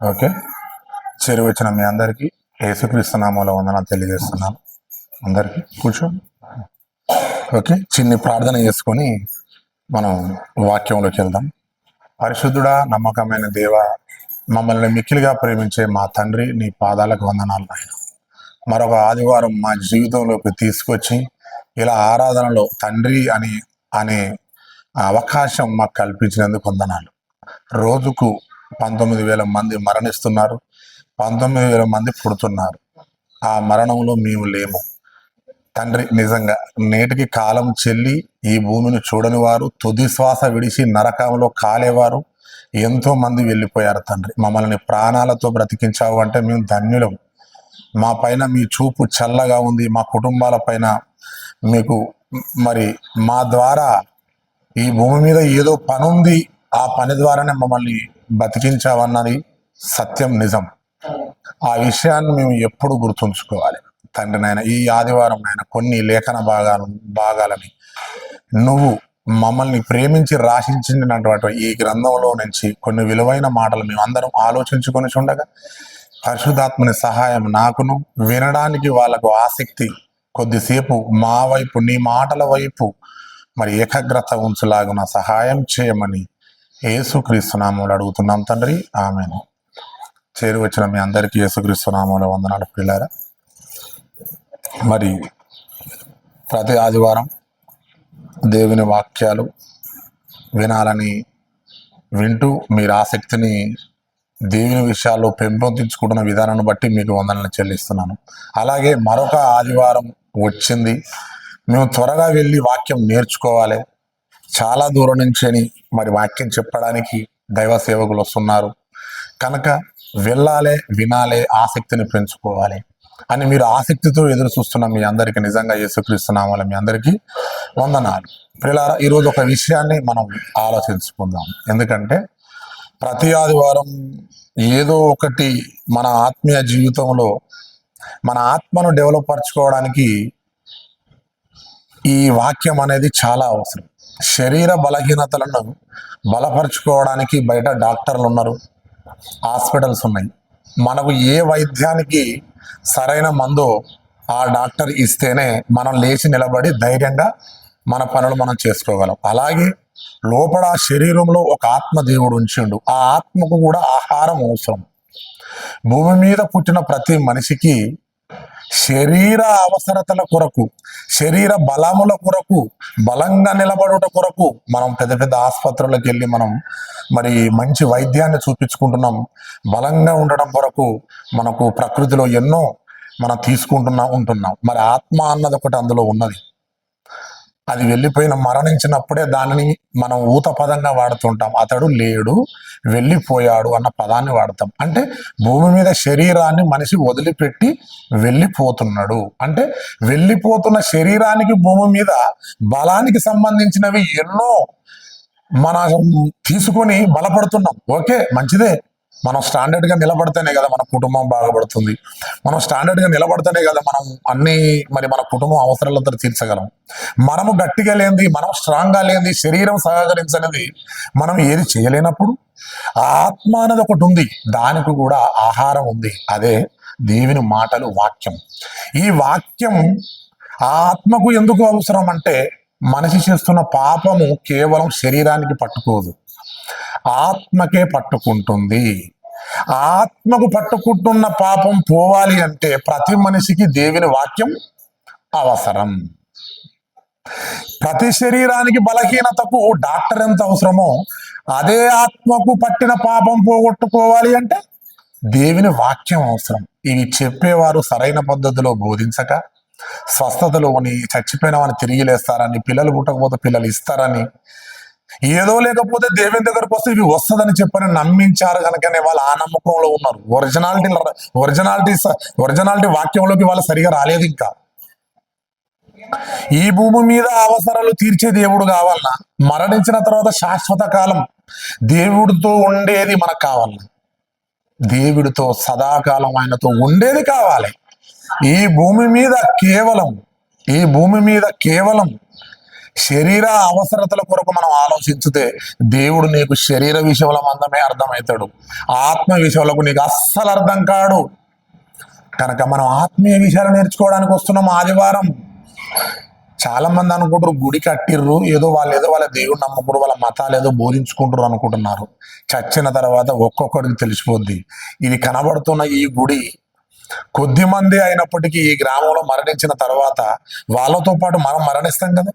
Okay. వచ్చిన మీ అందరికీ యేసుక్రీస్తు నామంలో వందనాలు తెలియజేస్తున్నాను. అందరికీ కూర్చోండి. ఓకే, చిన్ని ప్రార్థన చేసుకొని మనం వాక్యంలోకి వెళ్దాం. పరిశుద్ధుడా, నమ్మకమైన దేవ, మమ్మల్ని మిక్కిలిగా ప్రేమించే మా తండ్రి, నీ పాదాలకు వందనాలు నాయన. మరొక ఆదివారం మా జీవితంలోకి తీసుకొచ్చి ఇలా ఆరాధనలో తండ్రి అనే అవకాశం మాకు కల్పించినందుకు వందనాలు. రోజుకు 19,000 మంది మరణిస్తున్నారు, 19,000 మంది పుడుతున్నారు. ఆ మరణంలో మేము లేము తండ్రి. నిజంగా నేటికి కాలం చెల్లి ఈ భూమిని చూడని వారు, తుది శ్వాస విడిచి నరకంలో కాలేవారు ఎంతో మంది వెళ్ళిపోయారు తండ్రి. మమ్మల్ని ప్రాణాలతో బ్రతికించావు అంటే మేము ధన్యులం. మా పైన మీ చూపు చల్లగా ఉంది, మా కుటుంబాల పైన మీకు మరి మా ద్వారా ఈ భూమి మీద ఏదో పని ఉంది, ఆ పని ద్వారానే మమ్మల్ని బతికించావన్నది సత్యం, నిజం. ఆ విషయాన్ని మేము ఎప్పుడు గుర్తుంచుకోవాలి తండ్రి నాయన. ఈ ఆదివారం నాయన కొన్ని లేఖన భాగాలని నువ్వు మమ్మల్ని ప్రేమించి రాసించినటువంటి ఈ గ్రంథంలో నుంచి కొన్ని విలువైన మాటలు మేము అందరం ఆలోచించుకొని చూడగా పరిశుద్ధాత్మని సహాయం నాకును, వినడానికి వాళ్ళకు ఆసక్తి కొద్దిసేపు మా వైపు నీ మాటల వైపు మరి ఏకాగ్రత ఉంచులాగున సహాయం చేయమని యేసుక్రీస్తు నామములో అడుగుతున్నాం తండ్రి, ఆమేన్. వచ్చిన మీ అందరికీ యేసుక్రీస్తు నామములో వందనాలు ప్రియులారా. మరి ప్రతి ఆదివారం దేవుని వాక్యాలు వినాలని వింటూ మీరు ఆసక్తిని దేవుని విషయాల్లో పెంపొందించుకుంటున్న విధానాన్ని బట్టి మీకు వందనలు చెల్లిస్తున్నాను. అలాగే మరొక ఆదివారం వచ్చింది, మేము త్వరగా వెళ్ళి వాక్యం నేర్చుకోవాలి. చాలా దూరం నుంచి మరి వాక్యం చెప్పడానికి దైవ సేవకులు వస్తున్నారు కనుక వెళ్ళాలి, వినాలి, ఆసక్తిని పెంచుకోవాలి అని మీరు ఆసక్తితో ఎదురు చూస్తున్న మీ అందరికీ నిజంగా యేసుక్రీస్తు నామములో మీ అందరికీ వందనాలు ప్రియులారా. ఈరోజు ఒక విషయాన్ని మనం ఆలోచించుకుందాం. ఎందుకంటే ప్రతి ఆదివారం ఏదో ఒకటి మన ఆత్మీయ జీవితంలో మన ఆత్మను డెవలప్ పరచుకోవడానికి ఈ వాక్యం అనేది చాలా అవసరం. శరీర బలహీనతలను బలపరుచుకోవడానికి బయట డాక్టర్లు ఉన్నారు, హాస్పిటల్స్ ఉన్నాయి. మనకు ఏ వైద్యానికి సరైన మందో ఆ డాక్టర్ ఇస్తేనే మనం లేచి నిలబడి ధైర్యంగా మన పనులు మనం చేసుకోగలం. అలాగే లోపల శరీరంలో ఒక ఆత్మ దేవుడు ఉంచిండు, ఆ ఆత్మకు కూడా ఆహారం అవసరం. భూమి మీద పుట్టిన ప్రతి మనిషికి శరీర అవసరతల కొరకు, శరీర బలముల కొరకు, బలంగా నిలబడుట కొరకు మనం పెద్ద పెద్ద ఆసుపత్రులకు వెళ్ళి మనం మరి మంచి వైద్యాన్ని చూపించుకుంటున్నాం. బలంగా ఉండడం కొరకు మనకు ప్రకృతిలో ఎన్నో మనం ఉంటున్నాం. మరి ఆత్మ అన్నది ఒకటి అందులో ఉన్నది. అది వెళ్ళిపోయిన మరణించినప్పుడే దానిని మనం ఊత పదంగా వాడుతుంటాం. అతడు లేడు, వెళ్ళిపోయాడు అన్న పదాన్ని వాడతాం. అంటే భూమి మీద శరీరాన్ని మనిషి వదిలిపెట్టి వెళ్ళిపోతున్నాడు. అంటే వెళ్ళిపోతున్న శరీరానికి భూమి మీద బలానికి సంబంధించినవి ఎన్నో మనం తీసుకొని బలపడుతున్నాం. ఓకే, మంచిదే. మనం స్టాండర్డ్గా నిలబడితేనే కదా మన కుటుంబం బాగుపడుతుంది. మనం స్టాండర్డ్గా నిలబడితేనే కదా మనం అన్ని మరి మన కుటుంబం అవసరాలతో తీర్చగలం. మనము గట్టిగా లేనిది, మనం స్ట్రాంగ్గా లేనిది, శరీరం సహకరించనిది మనం ఏది చేయలేనప్పుడు ఆత్మ అనేది ఒకటి ఉంది, దానికి కూడా ఆహారం ఉంది. అదే దేవుని మాటలు, వాక్యం. ఈ వాక్యం ఆత్మకు ఎందుకు అవసరం అంటే మనిషి చేస్తున్న పాపము కేవలం శరీరానికి పట్టుకోదు, ఆత్మకే పట్టుకుంటుంది. ఆత్మకు పట్టుకుంటున్న పాపం పోవాలి అంటే ప్రతి మనిషికి దేవుని వాక్యం అవసరం. ప్రతి శరీరానికి బలహీనతకు డాక్టర్ ఎంత అవసరమో అదే ఆత్మకు పట్టిన పాపం పోగొట్టుకోవాలి అంటే దేవుని వాక్యం అవసరం. ఇవి చెప్పేవారు సరైన పద్ధతిలో బోధించక స్వస్థతలోని చచ్చిపోయిన వాడిని తిరిగి లేస్తారని, పిల్లలు పుట్టకపోతే పిల్లలు ఇస్తారని, ఏదో లేకపోతే దేవుని దగ్గరకు వస్తే ఇవి వస్తుందని చెప్పని నమ్మించారు కనుకనే వాళ్ళు ఆ నమ్మకంలో ఉన్నారు. ఒరిజినాలిటీ వాక్యంలోకి వాళ్ళు సరిగా రాలేదు. ఇంకా ఈ భూమి మీద అవసరాలు తీర్చే దేవుడు కావాలన్నా, మరణించిన తర్వాత శాశ్వత కాలం దేవుడితో ఉండేది మనకు కావాలన్నా, దేవుడితో సదాకాలం ఆయనతో ఉండేది కావాలి. ఈ భూమి మీద కేవలం శరీర అవసరతల కొరకు మనం ఆలోచించితే దేవుడు నీకు శరీర విషయంలో మందమే అర్థమవుతాడు, ఆత్మ విషయంలో నీకు అస్సలు అర్థం కాడు. కనుక మనం ఆత్మీయ విషయాలు నేర్చుకోవడానికి వస్తున్నాం ఆదివారం. చాలా మంది అనుకుంటారు గుడి కట్టిర్రు, ఏదో వాళ్ళ దేవుడు నమ్ముకుంటారు, వాళ్ళ మతాలు ఏదో బోధించుకుంటారు అనుకుంటున్నారు. చచ్చిన తర్వాత ఒక్కొక్కడికి తెలిసిపోద్ది. ఇది కనబడుతున్న ఈ గుడి కొద్ది మంది అయినప్పటికీ ఈ గ్రామంలో మరణించిన తర్వాత వాళ్ళతో పాటు మనం మరణిస్తాం కదా,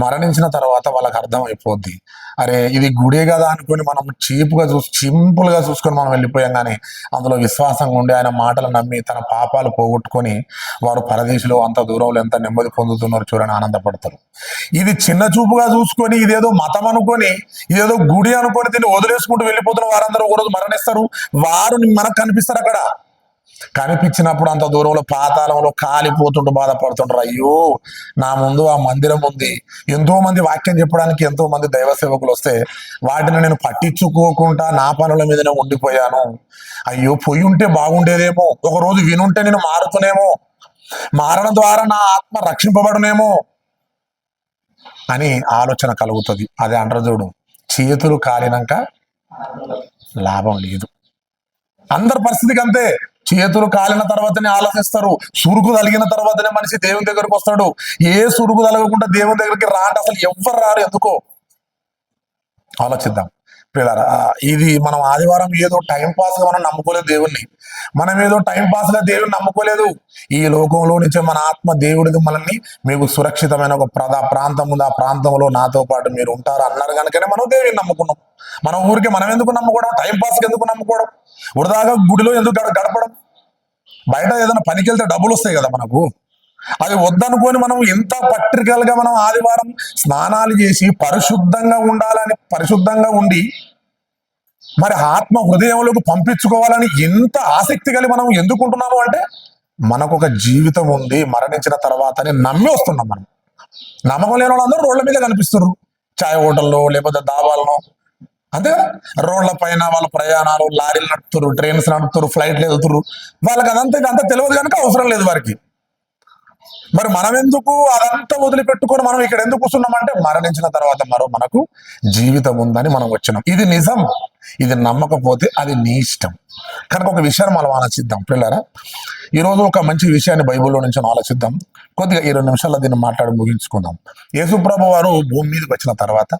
మరణించిన తర్వాత వాళ్ళకి అర్థం అయిపోద్ది, అరే ఇది గుడే కదా అనుకొని మనం సింపుల్గా చూసుకొని మనం వెళ్ళిపోయాం. కానీ అందులో విశ్వాసంగా ఉండి ఆయన మాటలు నమ్మి తన పాపాలు పోగొట్టుకొని వారు పరదేశంలో అంత దూరంలో ఎంత నెమ్మది పొందుతున్నారు చూడని ఆనందపడతారు. ఇది చిన్న చూపుగా చూసుకొని ఇదేదో మతం అనుకొని ఇదేదో గుడి అనుకొని దీన్ని వదిలేసుకుంటూ వెళ్ళిపోతున్న వారందరూ ఒకరోజు మరణిస్తారు. వారు మనకు కనిపిస్తారు. అక్కడ కనిపించినప్పుడు అంత దూరంలో పాతాళంలో కాలిపోతుంటూ బాధపడుతుంటారు. అయ్యో నా ముందు ఆ మందిరం ఉంది, ఎంతో మంది వాక్యం చెప్పడానికి ఎంతో మంది దైవ సేవకులు వస్తే వాటిని నేను పట్టించుకోకుండా నా పనుల మీదనే ఉండిపోయాను. అయ్యో పొయ్యి ఉంటే బాగుండేదేమో, ఒకరోజు వినుంటే నేను మారుతునేమో, మారడం ద్వారా నా ఆత్మ రక్షింపబడునేమో అని ఆలోచన కలుగుతుంది. అదే అంటారు చూడు, చేతులు కాలినాక లాభం లేదు. అందరి పరిస్థితికి అంతే. చేతులు కాలిన తర్వాతనే ఆలోచిస్తారు, సురుకు తలిగిన తర్వాతనే మనిషి దేవుని దగ్గరికి వస్తాడు. ఏ సురుకు తలగకుండా దేవుని దగ్గరికి అంటే అసలు ఎవ్వరు రారు. ఎందుకో ఆలోచిద్దాం పిల్లరా. ఇది మనం ఆదివారం ఏదో టైం పాస్గా మనం నమ్ముకోలేదు దేవుణ్ణి, మనం ఏదో టైం పాస్గా దేవుని నమ్ముకోలేదు. ఈ లోకంలో నుంచి మన ఆత్మ దేవుడికి మనల్ని మీకు సురక్షితమైన ఒక ప్రాంతం ఉంది, ఆ ప్రాంతంలో నాతో పాటు మీరు ఉంటారు అన్నారు కనుకనే మనం దేవుని నమ్ముకున్నాం. మనం ఊరికి మనం ఎందుకు నమ్ముకోవడం, టైం పాస్కి ఎందుకు నమ్ముకోవడం, వృధాగా గుడిలో ఎందుకు గడపడం. బయట ఏదైనా పనికి వెళ్తే డబ్బులు వస్తాయి కదా మనకు, అది వద్దనుకొని మనం ఎంత పట్రికలుగా మనం ఆదివారం స్నానాలు చేసి పరిశుద్ధంగా ఉండాలని, పరిశుద్ధంగా ఉండి మరి ఆత్మ హృదయంలోకి పంపించుకోవాలని ఎంత ఆసక్తి కలిగి మనం ఎందుకుంటున్నాము అంటే మనకు ఒక జీవితం ఉంది, మరణించిన తర్వాతనే నమ్మి వస్తున్నాం. మనం నమ్మకం లేని వాళ్ళందరూ రోడ్ల మీద కనిపిస్తున్నారు, చాయ్ హోటల్లో లేకపోతే దాబాలను, అంతే కదా. రోడ్ల పైన వాళ్ళ ప్రయాణాలు, లారీలు నడుపుతారు, ట్రైన్స్ నడుపుతారు, ఫ్లైట్లు వెళ్తున్నారు. వాళ్ళకి అదంతా తెలియదు కనుక అవసరం లేదు వారికి. మరి మనం ఎందుకు అదంతా వదిలిపెట్టుకొని మనం ఇక్కడ ఎందుకు కూర్చున్నామంటే మరణించిన తర్వాత మరో మనకు జీవితం ఉందని మనం వచ్చినాం. ఇది నిజం. ఇది నమ్మకపోతే అది నీ ఇష్టం. కనుక ఒక విషయాన్ని మనం ఆలోచిద్దాం పిల్లరా. ఈరోజు ఒక మంచి విషయాన్ని బైబిల్లో నుంచి ఆలోచిద్దాం. కొద్దిగా 20 నిమిషాల్లో దీన్ని మాట్లాడి ముగించుకుందాం. యేసుప్రభు వారు భూమి మీదకి వచ్చిన తర్వాత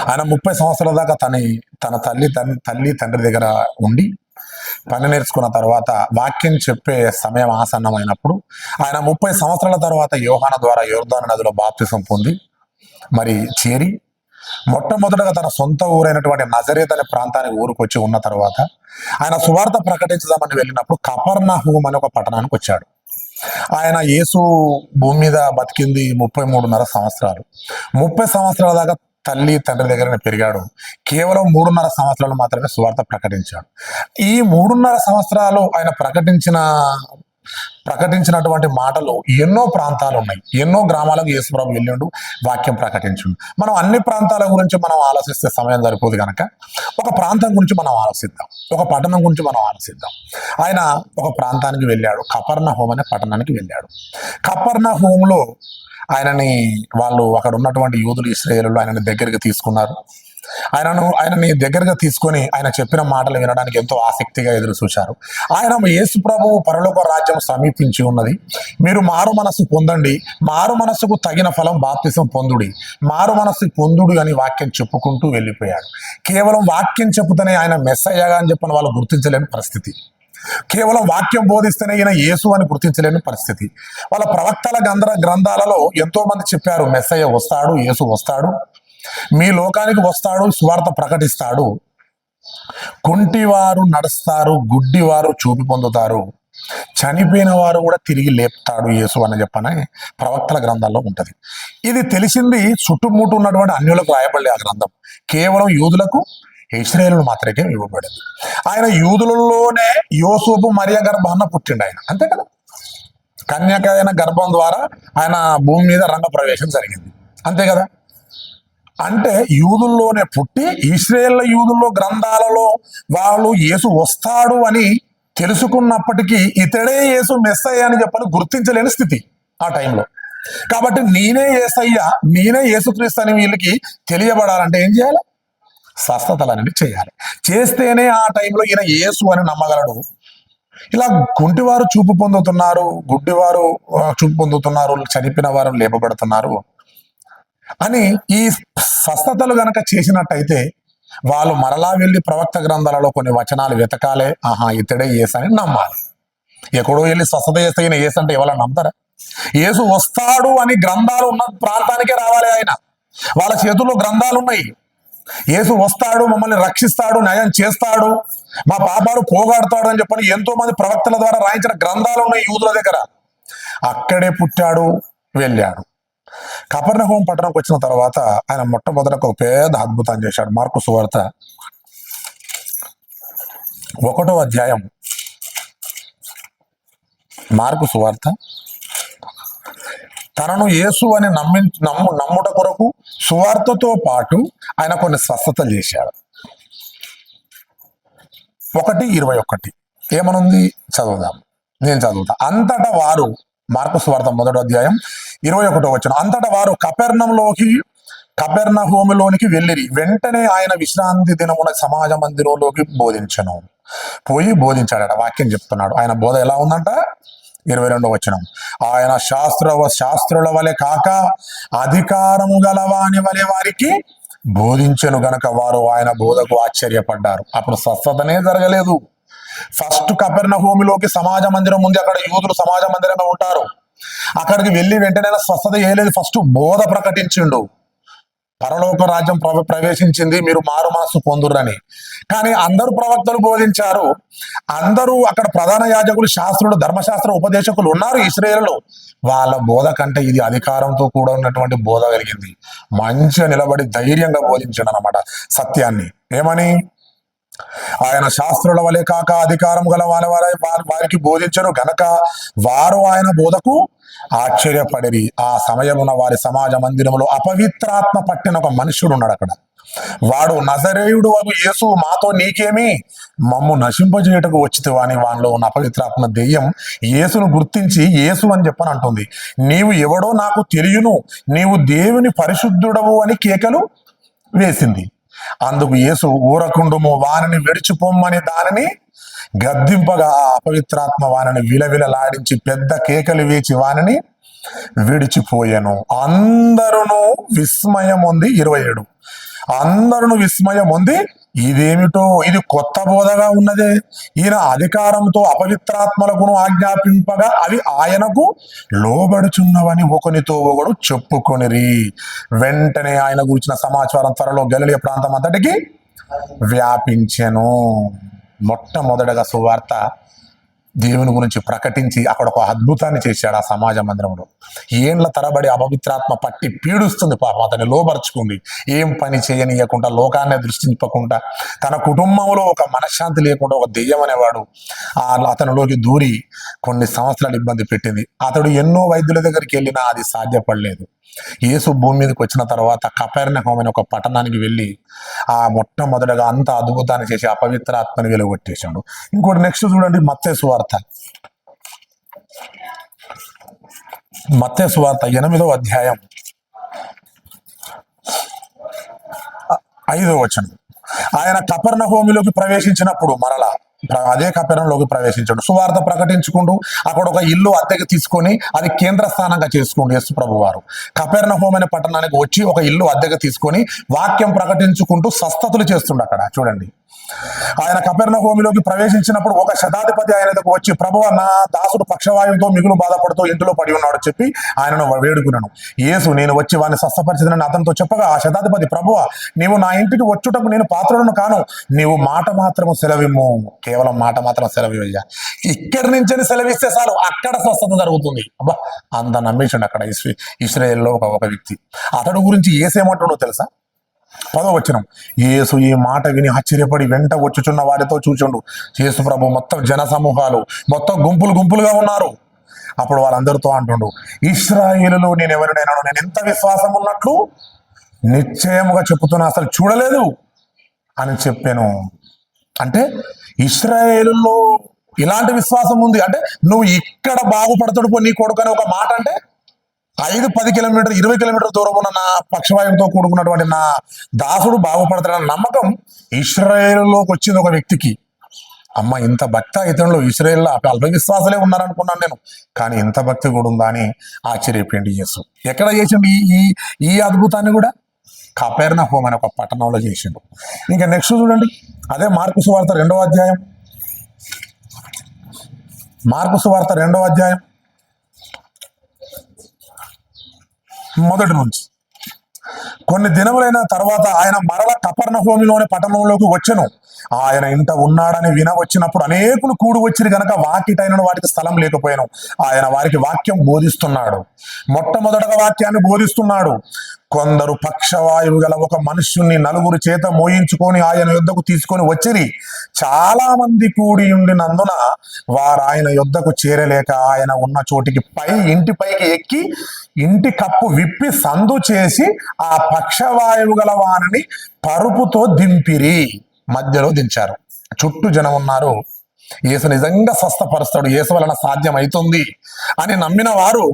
ఆయన 30 సంవత్సరాల దాకా తన తల్లి తండ్రి దగ్గర ఉండి పని నేర్చుకున్న తర్వాత వాక్యం చెప్పే సమయం ఆసన్నమైనప్పుడు ఆయన 30 సంవత్సరాల తర్వాత యోహాను ద్వారా యోర్దాను నదిలో బాప్తిసం పొంది మరి చేరి మొట్టమొదటగా తన సొంత ఊరైనటువంటి నజరేత్ అనే ప్రాంతానికి ఊరుకొచ్చి ఉన్న తర్వాత ఆయన సువార్త ప్రకటించదామని వెళ్ళినప్పుడు కపెర్నహూము అనే ఒక పట్టణానికి వచ్చాడు. ఆయన యేసు భూమి మీద బతికింది 33.5 సంవత్సరాలు. 30 సంవత్సరాల దాకా తల్లి తండ్రి దగ్గరనే పెరిగాడు. కేవలం 3.5 సంవత్సరాలు మాత్రమే సువార్త ప్రకటించాడు. ఈ 3.5 సంవత్సరాలు ఆయన ప్రకటించినటువంటి మాటలు ఎన్నో ప్రాంతాలు ఉన్నాయి, ఎన్నో గ్రామాలకు యేసుప్రభు వెళ్ళిండు, వాక్యం ప్రకటించుండు. మనం అన్ని ప్రాంతాల గురించి మనం ఆలోచిస్తే సమయం సరిపోదు కనుక ఒక ప్రాంతం గురించి మనం ఆలోచిద్దాం, ఒక పట్టణం గురించి మనం ఆలోచిద్దాం. ఆయన ఒక ప్రాంతానికి వెళ్ళాడు, కపెర్నహూము అనే పట్టణానికి వెళ్ళాడు. కపెర్నహూములో ఆయనని వాళ్ళు అక్కడ ఉన్నటువంటి యూదులు, ఇశ్రాయేలులు ఆయనని దగ్గరికి తీసుకున్నారు. ఆయనని దగ్గరగా తీసుకొని ఆయన చెప్పిన మాటలు వినడానికి ఎంతో ఆసక్తిగా ఎదురు చూశారు. ఆయన యేసు ప్రభువు పరలోక రాజ్యం సమీపించి ఉన్నది, మీరు మారు మనస్సు పొందండి, మారు మనస్సుకు తగిన ఫలం బాప్తిసం పొందుడి, మారు మనస్సు పొందుడు అని వాక్యం చెప్పుకుంటూ వెళ్ళిపోయాడు. కేవలం వాక్యం చెప్పుతూనే ఆయన మెస్సయ్యగా అని చెప్పిన వాళ్ళు గుర్తించలేని పరిస్థితి. కేవలం వాక్యం బోధిస్తేనే ఈయన యేసు అని గుర్తించలేని పరిస్థితి. వాళ్ళ ప్రవక్తల గ్రంథాలలో ఎంతో మంది చెప్పారు, మెస్సయ్య వస్తాడు, యేసు వస్తాడు, మీ లోకానికి వస్తాడు, సువార్త ప్రకటిస్తాడు, కుంటివారు నడుస్తారు, గుడ్డివారు చూపు పొందుతారు, చనిపోయిన వారు కూడా తిరిగి లేపుతాడు యేసు అని చెప్పని ప్రవక్తల గ్రంథాల్లో ఉంటది. ఇది తెలిసింది చుట్టుముట్టు ఉన్నటువంటి అన్యులకు రాయబడలే ఆ గ్రంథం, కేవలం యూదులకు, ఇశ్రాయేలులు మాత్రమే ఇవ్వబడింది. ఆయన యూదులలోనే యోసేపు మరియ గర్భాన పుట్టిండు ఆయన, అంతే కదా. కన్యక అయిన గర్భం ద్వారా ఆయన భూమి మీద రంగ ప్రవేశం జరిగింది, అంతే కదా. అంటే యూదుల్లోనే పుట్టి ఇశ్రాయేల్ యూదుల్లో గ్రంథాలలో వాళ్ళు యేసు వస్తాడు అని తెలుసుకున్నప్పటికీ ఇతడే యేసు మెస్సయ్య అని చెప్పని గుర్తించలేని స్థితి ఆ టైంలో. కాబట్టి నేనే యేసయ్యా, నేనే యేసుక్రీస్తు అని వీళ్ళకి తెలియబడాలంటే ఏం చేయాలి? స్వస్థతలన్నీ చేయాలి. చేస్తేనే ఆ టైంలో ఈయన యేసు అని నమ్మగలడు. ఇలా కుంటివారు చూపు పొందుతున్నారు, గుడ్డివారు చూపు పొందుతున్నారు, చనిపోయిన వారు లేపబడుతున్నారు అని ఈ స్వస్థతలు గనక చేసినట్టయితే వాళ్ళు మరలా వెళ్ళి ప్రవక్త గ్రంథాలలో కొన్ని వచనాలు వెతకాలే, ఆహా ఇతడే యేసు అని నమ్మాలి. ఎక్కడో వెళ్ళి స్వస్థత చేస్తే ఈయన యేసు అంటే ఎవరైనా నమ్ముతారా? యేసు వస్తాడు అని గ్రంథాలు ఉన్న ప్రాంతానికే రావాలి. ఆయన వాళ్ళ చేతుల్లో గ్రంథాలు ఉన్నాయి. యేసు వస్తాడు, మమ్మల్ని రక్షిస్తాడు, న్యాయం చేస్తాడు, మా పాపాలు పోగొడతాడు అని చెప్పని ఎంతో మంది ప్రవక్తల ద్వారా రాయించిన గ్రంథాలు ఉన్నాయి యూదుల దగ్గర. అక్కడే పుట్టాడు, వెళ్ళాడు. కపెర్నహూము పట్టణంకి వచ్చిన తర్వాత ఆయన మొట్టమొదట ఒక పెద్ద అద్భుతం చేశాడు. మార్కు సువార్త 1వ అధ్యాయం, మార్కు సువార్త తనను యేసు అని నమ్ముట కొరకు సువార్తతో పాటు ఆయన కొన్ని స్వస్థతలు చేశాడు. 1:21 ఏమనుంది చదువుదాం, నేను చదువుతా. అంతటా వారు, మార్కు సువార్త 1వ అధ్యాయం 21వ వచనం, అంతటా వారు కపెర్నహూములోనికి వెళ్ళిరి. వెంటనే ఆయన విశ్రాంతి దినమున సమాజ మందిరంలోకి బోధించను. పోయి బోధించాడట. వాక్యం చెప్తున్నాడు. ఆయన బోధ ఎలా ఉందంట? 22వ వచనం, ఆయన శాస్త్రుల వలె కాక అధికారము గలవాని వలె వారికి బోధించెను గనక వారు ఆయన బోధకు ఆశ్చర్యపడ్డారు. అప్పుడు స్వస్థతనే జరగలేదు. ఫస్ట్ కపెర్నహూములోకి సమాజ మందిరం ఉంది. అక్కడ యూదులు సమాజ మందిరంగా ఉంటారు. అక్కడికి వెళ్ళి వెంటనే స్వస్థత చేయలేదు. ఫస్ట్ బోధ ప్రకటించిండు. పరలోక రాజ్యం ప్రవేశించింది, మీరు మారు మనస్సు పొందురని. కానీ అందరూ ప్రవక్తలు బోధించారు. అందరూ అక్కడ ప్రధాన యాజకులు, శాస్త్రులు, ధర్మశాస్త్ర ఉపదేశకులు ఉన్నారు ఇశ్రాయేలులో. వాళ్ళ బోధ కంటే ఇది అధికారంతో కూడా ఉన్నటువంటి బోధ కలిగింది. మంచిగా నిలబడి ధైర్యంగా బోధించాడు అన్నమాట సత్యాన్ని. ఏమని? ఆయన శాస్త్రుల వలె కాక అధికారం గల వారికి బోధించను గనక వారు ఆయన బోధకు ఆశ్చర్యపడిరి. ఆ సమయమున వారి సమాజ మందిరంలో అపవిత్రాత్మ పట్టిన ఒక మనుష్యుడు ఉన్నాడు అక్కడ. వాడు నజరేయుడు అగు యేసు, మాతో నీకేమి, మమ్ము నశింపజేయటకు వచ్చితివా అని వానిలో ఉన్న అపవిత్రాత్మ దెయ్యం యేసును గుర్తించి యేసు అని చెప్పని అంటుంది. నీవు ఎవడో నాకు తెలియను, నీవు దేవుని పరిశుద్ధుడవు అని కేకలు వేసింది. అందుకు యేసు ఊరకుండుము, వానిని విడిచిపోమ్మని దానిని గద్దింపగా ఆ అపవిత్రాత్మ వానిని విలవిలలాడించి పెద్ద కేకలు వేచి వానిని విడిచిపోయాను. అందరూ విస్మయం ఉంది. 27, అందరూ విస్మయం ఉంది. ఇదేమిటో, ఇది కొత్త బోధగా ఉన్నదే. ఈయన అధికారంతో అపవిత్రాత్మలకును ఆజ్ఞాపింపగా అవి ఆయనకు లోబడుచున్నవని ఒకనితో ఒకడు చెప్పుకొనిరి. వెంటనే ఆయన గురించిన సమాచారం త్వరలో గలిలయ ప్రాంతం అంతటికి వ్యాపించెను. మొట్టమొదటగా సువార్త దేవుని గురించి ప్రకటించి అక్కడ ఒక అద్భుతాన్ని చేశాడు ఆ సమాజ మందిరంలో. ఏండ్ల తరబడి అపవిత్రాత్మ పట్టి పీడిస్తుంది పాపం. అతన్ని లోపరుచుకుంది. ఏం పని చేయనీయకుండా, లోకాన్ని దృష్టింపకుండా, తన కుటుంబంలో ఒక మనశ్శాంతి లేకుండా ఒక దెయ్యం అనేవాడు అతనిలోకి దూరి కొన్ని సంవత్సరాలు ఇబ్బంది పెట్టింది. అతడు ఎన్నో వైద్యుల దగ్గరికి వెళ్ళినా అది సాధ్యపడలేదు. యేసు భూమి మీదకి వచ్చిన తర్వాత కపెర్నహూము అనే ఒక పట్టణానికి వెళ్ళి ఆ మొట్టమొదటగా అంత అద్భుతాన్ని చేసి అపవిత్రాత్మని వెలుగొట్టేశాడు. ఇంకోటి నెక్స్ట్ చూడండి, మత్తయి సువార్త 8వ అధ్యాయం 5వ వచనం, ఆయన కపెర్నహూములోకి ప్రవేశించినప్పుడు మరలా అదే కపెర్నహూములోకి ప్రవేశించాడు. సువార్త ప్రకటించుకుంటూ అక్కడ ఒక ఇల్లు అద్దెకి తీసుకొని అది కేంద్ర స్థానంగా చేసుకుంటూ యేసు ప్రభు వారు కపెర్నహూము అనే పట్టణానికి వచ్చి ఒక ఇల్లు అద్దెకి తీసుకొని వాక్యం ప్రకటించుకుంటూ స్వస్థతలు చేస్తుండే. అక్కడ చూడండి, ఆయన కపెర్నహూములోకి ప్రవేశించినప్పుడు ఒక శతాధిపతి ఆయన దగ్గరకు వచ్చి, ప్రభువా, నా దాసుడు పక్షవాయువుతో మిగులు బాధపడుతూ ఇంటిలో పడి ఉన్నాడు చెప్పి ఆయనను వేడుకున్నాను. యేసు, నేను వచ్చి వాడిని స్వస్థపరిచిదని అతనితో చెప్పగా ఆ శతాధిపతి, ప్రభువా, నీవు నా ఇంటికి వచ్చుటకు నేను పాత్రుడను కాను, నీవు మాట మాత్రము సెలవిమ్ము, కేవలం మాట మాత్రం సెలవియ్యా, ఇక్కడి నుంచి సెలవిస్తే చాలు అక్కడ స్వస్థత జరుగుతుంది. అబ్బా, అంత నమ్మేసిండు అక్కడ ఇశ్రాయేల్లో ఒక వ్యక్తి. అతడు గురించి యేసేమంటాడో తెలుసా? 10వ వచనం, యేసు ఈ మాట విని ఆశ్చర్యపడి వెంట వచ్చుచున్న వారితో చూచుండు. యేసు ప్రభు మొత్తం జన సమూహాలు మొత్తం గుంపులుగా ఉన్నారు. అప్పుడు వాళ్ళందరితో అంటుండు, ఇశ్రాయేలులో నేను ఎవరినైనా నేను ఎంత విశ్వాసం ఉన్నట్లు నిశ్చయముగా చెప్పుతున్నా, అసలు చూడలేదు అని చెప్పాను. అంటే ఇశ్రాయేలులో ఇలాంటి విశ్వాసం ఉంది అంటే, నువ్వు ఇక్కడ బాగుపడతాడు నీ కొడుకు అనే ఒక మాట అంటే 5-10 కిలోమీటర్ 20 కిలోమీటర్ల దూరం ఉన్న నా పక్షవాయువుతో కూడుకున్నటువంటి నా దాసుడు బాగుపడతాడన్న నమ్మకం ఇశ్రాయేలులోకి వచ్చింది ఒక వ్యక్తికి. అమ్మ, ఇంత భక్తి ఇతరులు ఇశ్రాయేల్లో అల్ప విశ్వాసాలే ఉన్నారనుకున్నాను నేను, కానీ ఇంత భక్తి కూడా ఉందా అని ఆశ్చర్యపోయింది యేసు. ఎక్కడ చేసిండు ఈ ఈ అద్భుతాన్ని కూడా? కపెర్నహూము అనే ఒక పట్టణంలో చేసిండు. ఇంకా నెక్స్ట్ చూడండి, అదే మార్కు సువార్త 2వ అధ్యాయం. మార్కు సువార్త 2వ అధ్యాయం మొదటి నుంచి. కొన్ని దినములైన తర్వాత ఆయన మరల కపెర్నహూములోని పట్టణంలోకి వచ్చెను. ఆయన ఇంట ఉన్నాడని వినవచ్చినప్పుడు అనేకులు కూడి వచ్చిరు గనక వాకిటైనను వాటికి స్థలం లేకపోయాను. ఆయన వారికి వాక్యం బోధిస్తున్నాడు. మొట్టమొదటగా వాక్యాన్ని బోధిస్తున్నాడు. కొందరు పక్షవాయువు గల ఒక మనుష్యుణ్ణి 9 చేత మోయించుకొని ఆయన యొద్దకు తీసుకొని వచ్చిరి. చాలా మంది కూడి ఉండినందున వారు ఆయన యొద్దకు చేరలేక ఆయన ఉన్న చోటికి ఇంటి పైకి ఎక్కి ఇంటి కప్పు విప్పి సందు చేసి ఆ పక్షవాయువు గల వానిని పరుపుతో దింపిరి. మధ్యలో దించారు. చుట్టూ జనం ఉన్నారు. యేసు నిజంగా స్వస్థపరుస్తాడు, యేసు వలన సాధ్యం అవుతుంది అని నమ్మిన వారు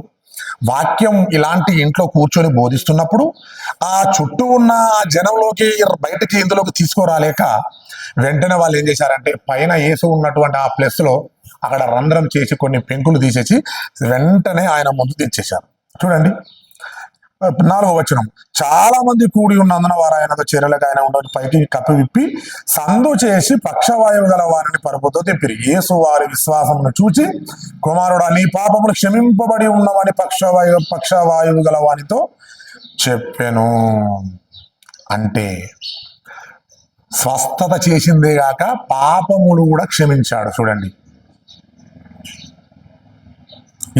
వాక్యం ఇలాంటి ఇంట్లో కూర్చొని బోధిస్తున్నప్పుడు ఆ చుట్టూ ఉన్న జనంలోకి బయటకి ఇందులోకి తీసుకురాలేక వెంటనే వాళ్ళు ఏం చేశారంటే పైన యేసు ఉన్నటువంటి ఆ ప్లేస్ లో అక్కడ రంధ్రం చేసి కొన్ని పెంకులు తీసేసి వెంటనే ఆయన ముందు దించేశారు. చూడండి 4వ వచనం. చాలా మంది కూడి ఉన్నందున వారు ఆయనతో చేరలేక ఆయన ఉండే పైకి కప్పు విప్పి సందు చేసి పక్షవాయువు గల వారిని పరుపుతో తెప్పిరి. యేసు వారి విశ్వాసమును చూచి, కుమారుడా, నీ పాపములు క్షమింపబడి ఉన్నవని పక్షవాయువు గల వానితో చెప్పెను. అంటే స్వస్థత చేసిందే గాక పాపములు కూడా క్షమించాడు. చూడండి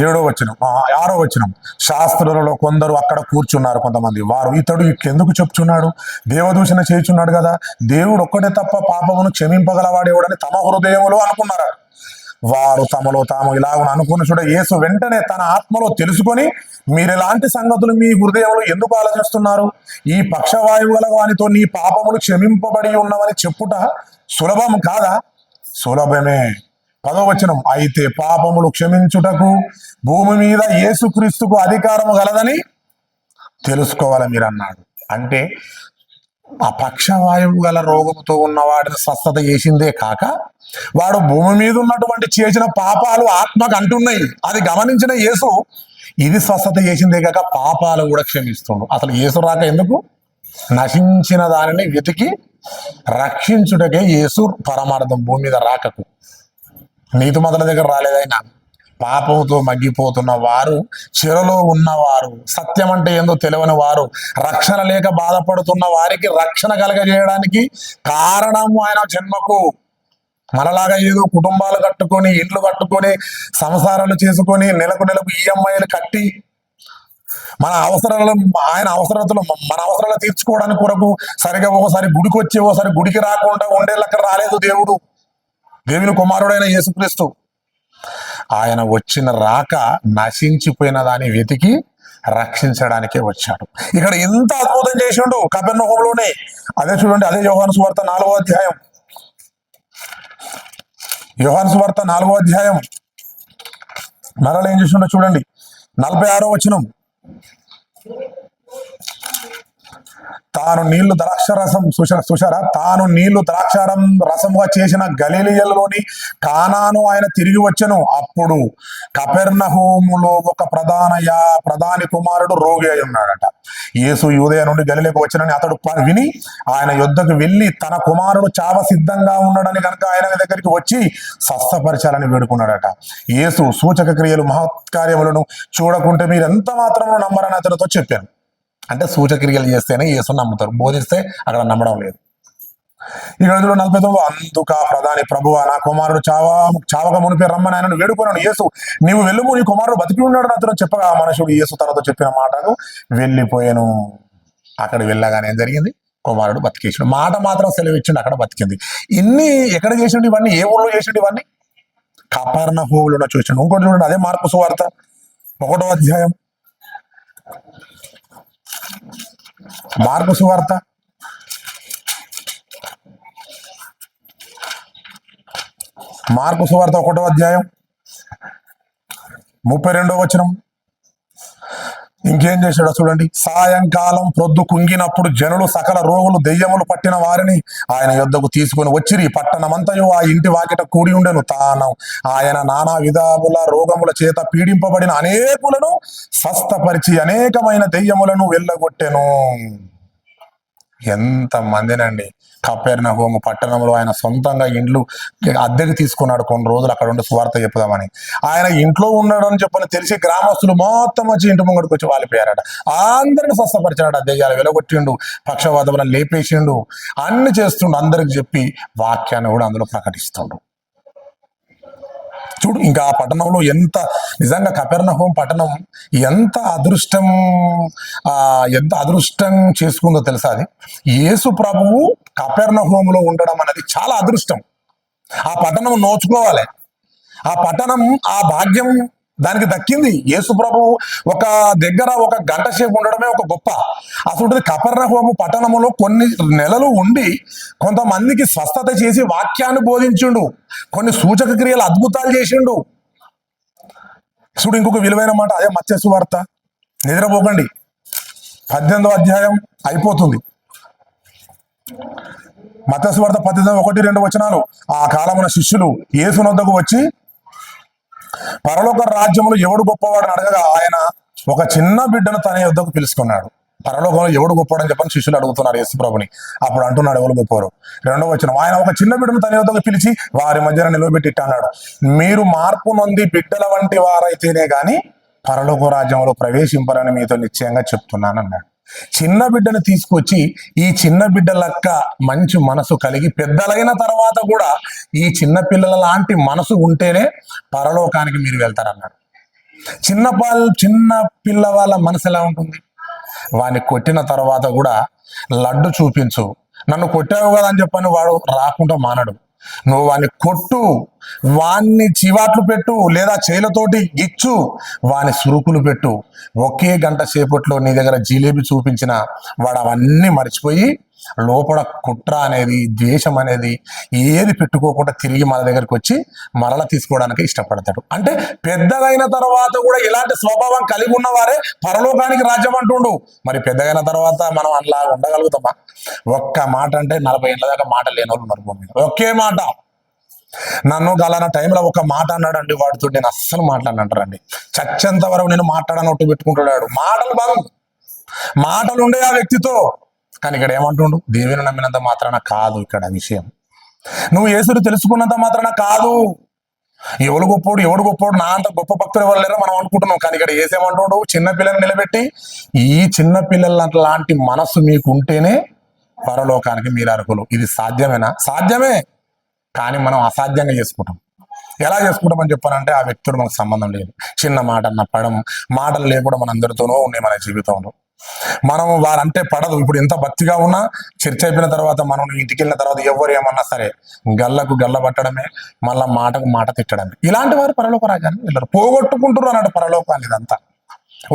7వ వచనం 6వ వచనం. శాస్త్రులలో కొందరు అక్కడ కూర్చున్నారు కొంతమంది. వారు, ఇతడు ఇట్లెందుకు చెప్తున్నాడు? దేవదూషణ చేయుచున్నాడు కదా. దేవుడు ఒక్కడే తప్ప పాపమును క్షమింపగలవాడేవాడని తమ హృదయములో అనుకున్నారు. వారు తమలో తాము ఇలాగ అనుకుని చూడ యేసు వెంటనే తన ఆత్మలో తెలుసుకొని, మీరు ఎలాంటి సంగతులు మీ హృదయంలో ఎందుకు ఆలోచిస్తున్నారు? ఈ పక్షవాయువు గల వానితో నీ పాపములు క్షమింపబడి ఉన్నవని చెప్పుట సులభం కాదా? సులభమే. 10వ వచనం. అయితే పాపములు క్షమించుటకు భూమి మీద యేసుక్రీస్తుకు అధికారము గలదని తెలుసుకోవాలి మీరు అన్నాడు. అంటే ఆ పక్షవాయువు గల రోగంతో ఉన్నవాడిని స్వస్థత చేసిందే కాక వాడు భూమి మీద ఉన్నటువంటి చేసిన పాపాలు ఆత్మకు అంటున్నాయి. అది గమనించిన యేసు ఇది స్వస్థత చేసిందే కాక పాపాలు కూడా క్షమిస్తుండు. అసలు యేసు రాక ఎందుకు? నశించిన దానిని వెతికి రక్షించుటకే యేసు పరమార్థం. భూమి మీద రాకకు నీతిమంతుల దగ్గర రాలేదైనా పాపంతో మగ్గిపోతున్న వారు, చెరలో ఉన్నవారు, సత్యం అంటే ఏందో తెలియని వారు, రక్షణ లేక బాధపడుతున్న వారికి రక్షణ కలగజేయడానికి కారణము ఆయన జన్మకు. మనలాగా ఏదో కుటుంబాలు కట్టుకొని ఇండ్లు కట్టుకొని సంసారాలు చేసుకొని నెలకు ఈఎంఐలు కట్టి మన అవసరాలు ఆయన అవసరతలు మన అవసరాలు తీర్చుకోవడానికి కొరకు సరిగా ఒకసారి గుడికి వచ్చి ఒకసారి గుడికి రాకుండా ఉండేలక్కడ రాలేదు దేవుడు. దేవుని కుమారుడైన యేసుక్రీస్తు ఆయన వచ్చిన రాక నశించిపోయిన దాన్ని వెతికి రక్షించడానికే వచ్చాడు. ఇక్కడ ఎంత అద్భుతం చేసిండు కపెర్నహూములోనే. అదే చూడండి, అదే యోహాను సువార్త 4వ అధ్యాయం. యోహాను సువార్త 4వ అధ్యాయం మరలా ఏం చేసిండో చూడండి. 46వ వచనం. తాను నీళ్లు ద్రాక్షరసం చూశారా? తాను నీళ్లు ద్రాక్షారం రసముగా చేసిన గలిలయలోని కానాను ఆయన తిరిగి వచ్చెను. అప్పుడు కపెర్నహూములో ఒక ప్రధాని కుమారుడు రోగి అయి ఉన్నాడట. యేసు యూదయ నుండి గలిలకు వచ్చనని అతడు విని ఆయన యొద్దకు వెళ్ళి తన కుమారుడు చావ సిద్ధంగా ఉన్నాడని కనుక ఆయన దగ్గరికి వచ్చి స్వస్థపరచాలని వేడుకున్నాడట. యేసు సూచక క్రియలు మహత్కార్యములను చూడకుంటే మీరు ఎంత మాత్రమో నమ్మరని అతనితో చెప్పాను. అంటే సూచక్రియలు చేస్తేనే యేసు నమ్ముతారు, బోధిస్తే అక్కడ నమ్మడం లేదు. ఈ రోజులో 49. అందుక ప్రధాని, ప్రభువా, నా కుమారుడు చావక మునిపే రమ్మని ఆయనను వేడుకున్నాను. యేసు, నీవు వెళ్ళుము, నీ కుమారుడు బతికి ఉన్నాడు అతను చెప్పగా ఆ మనుషుడు యేసు తనతో చెప్పిన మాటకు వెళ్ళిపోయాను. అక్కడ వెళ్ళగానే ఏం జరిగింది? కుమారుడు బతికేసాడు. మాట మాత్రం సెలవిచ్చిండు, అక్కడ బతికింది. ఇన్ని ఎక్కడ చేసిండు ఇవన్నీ? ఏ ఊళ్ళో చేసిండు ఇవన్నీ? కపెర్నహూములో చూసిండు. ఇంకోటి చూడండి, అదే మార్కు సువార్త 1వ అధ్యాయం. మార్కు సువార్త 1వ అధ్యాయం 32వ వచనం. ఇంకేం చేశాడో చూడండి. సాయంకాలం ప్రొద్దు కుంగినప్పుడు జనులు సకల రోగులు దెయ్యములు పట్టిన వారిని ఆయన యొద్దకు తీసుకుని వచ్చిరి. పట్టణమంతయు ఆ ఇంటి వాకిట కూడి ఉండెను. ఆయన నానా విధముల రోగముల చేత పీడింపబడిన అనేకులను స్వస్థపరిచి అనేకమైన దెయ్యములను వెళ్ళగొట్టెను. ఎంత మందినండి. కపెర్నహూము పట్టణంలో ఆయన సొంతంగా ఇండ్లు అద్దెకి తీసుకున్నాడు. కొన్ని రోజులు అక్కడ ఉండి సువార్త చెప్పుదామని. ఆయన ఇంట్లో ఉన్నాడని చెప్పని తెలిసి గ్రామస్తులు మొత్తం వచ్చి ఇంటి ముంగడికి వచ్చి వాలిపోయారట. అందరిని స్వస్థపరిచాడట. దెయ్యాలు వెలగొట్టిండు, పక్షవాతములను లేపేసిండు, అన్ని చేస్తుండు. అందరికి చెప్పి వాక్యాన్ని కూడా అందులో ప్రకటిస్తుండు. చూడు, ఇంకా ఆ పట్టణంలో ఎంత నిజంగా కపెర్నహూము పట్టణం ఎంత అదృష్టం చేసుకుందో తెలుసా? అది యేసు ప్రభువు కపెర్నహూములో ఉండడం అనేది చాలా అదృష్టం. ఆ పట్టణం నోచుకోవాలి. ఆ పట్టణం, ఆ భాగ్యం దానికి దక్కింది. యేసు ప్రభువు ఒక దగ్గర 1 గంట సేపు ఉండడమే ఒక గొప్ప. అసలు కపెర్నహూము పట్టణంలో కొన్ని నెలలు ఉండి కొంతమందికి స్వస్థత చేసి వాక్యాన్ని బోధించిండు. కొన్ని సూచక క్రియలు, అద్భుతాలు చేసిండు. చూడు, ఇంకొక విలువైన మాట, అదే మత్తయి సువార్త. నిద్రపోకండి, 18వ అధ్యాయం అయిపోతుంది. మత్తయి సువార్త 18:1-2 వచనాలు. ఆ కాలమున శిష్యులు యేసు వద్దకు వచ్చి, పరలోక రాజ్యములు ఎవడు గొప్పవాడని అడగగా ఆయన ఒక చిన్న బిడ్డను తన యొద్దకు పిలుచుకున్నాడు. పరలోకంలో ఎవడు గొప్పవాడని చెప్పని శిష్యులు అడుగుతున్నారు యేసు ప్రభుని. అప్పుడు అంటున్నాడు, ఎవరు గొప్పవారు? 2వ వచనం, ఆయన ఒక చిన్న బిడ్డను తన యొద్దకు పిలిచి వారి మధ్యన నిలవబెట్టి అన్నాడు, మీరు మార్పు నొంది బిడ్డల వంటి వారైతేనే గాని పరలోక రాజ్యంలో ప్రవేశింపరని మీతో నిశ్చయంగా చెప్తున్నాను అన్నాడు. చిన్న బిడ్డను తీసుకొచ్చి, ఈ చిన్న బిడ్డ లెక్క మంచి మనసు కలిగి పెద్దలైన తర్వాత కూడా ఈ చిన్న పిల్లల లాంటి మనసు ఉంటేనే పరలోకానికి మీరు వెళ్తారన్నాడు. చిన్న పిల్లవాళ్ళ మనసు ఎలా ఉంటుంది? వాడిని కొట్టిన తర్వాత కూడా లడ్డు చూపించు, నన్ను కొట్టావు కదా అని చెప్పని వాడు రాకుండా మానడు. నువ్వు వాడిని కొట్టు, వాణ్ణి చివాట్లు పెట్టు, లేదా చేలతోటి గిచ్చు, వాని సురుకులు పెట్టు. ఒకే గంట సేపట్లో నీ దగ్గర జిలేబీ చూపించిన వాడు అవన్నీ మర్చిపోయి లోపల కుట్ర అనేది, ద్వేషం అనేది ఏది పెట్టుకోకుండా తిరిగి మన దగ్గరికి వచ్చి మరల తీసుకోవడానికి ఇష్టపడతాడు. అంటే పెద్దగైన తర్వాత కూడా ఇలాంటి స్వభావం కలిగి ఉన్నవారే పరలోకానికి రాజ్యం అంటుండు. మరి పెద్దగైన తర్వాత మనం అలా ఉండగలుగుతామా? ఒక్క మాట అంటే 40 ఏళ్ళ దాకా మాట లేని వాళ్ళు ఉన్నారు భూమి మీద. ఒకే మాట. నన్ను గలాన టైంలో ఒక మాట అన్నాడండి, వాడితో నేను అస్సలు మాట్లాడినంటారండి. చచ్చేంత వరకు నేను మాట్లాడనట్టు పెట్టుకుంటున్నాడు. మాటలు ఉండే ఆ వ్యక్తితో. కానీ ఇక్కడ ఏమంటుండు? దేవుని నమ్మినంత మాత్రాన కాదు ఇక్కడ విషయం. నువ్వు యేసుని తెలుసుకున్నంత మాత్రాన కాదు. ఎవడు గొప్పోడు నా అంత గొప్ప భక్తులు ఎవరు లేరో మనం అనుకుంటున్నాం. కానీ ఇక్కడ ఏసేమంటుండు? చిన్న పిల్లల్ని నిలబెట్టి, ఈ చిన్న పిల్లల లాంటి మనస్సు మీకు ఉంటేనే పరలోకానికి మీరు అర్హులు. ఇది సాధ్యమేనా? సాధ్యమే. కానీ మనం అసాధ్యంగా చేసుకుంటాం. ఎలా చేసుకుంటామని చెప్పానంటే, ఆ వ్యక్తుడు మనకు సంబంధం లేదు. చిన్న మాట అన్న పడం, మాటలు లేకుండా మన అందరితోనూ ఉన్నాయి మన జీవితంలో. మనం వారంటే పడదు. ఇప్పుడు ఎంత భక్తిగా ఉన్నా చర్చ అయిపోయిన తర్వాత, మనం ఇంటికి వెళ్ళిన తర్వాత ఎవరు ఏమన్నా సరే గల్లకు గల్ల పట్టడమే, మళ్ళా మాటకు మాట తిట్టడమే. ఇలాంటి వారు పరలోక రాజ్యాన్ని వెళ్ళరు, పోగొట్టుకుంటున్నారు అన్నట్టు పరలోకాన్ని. ఇదంతా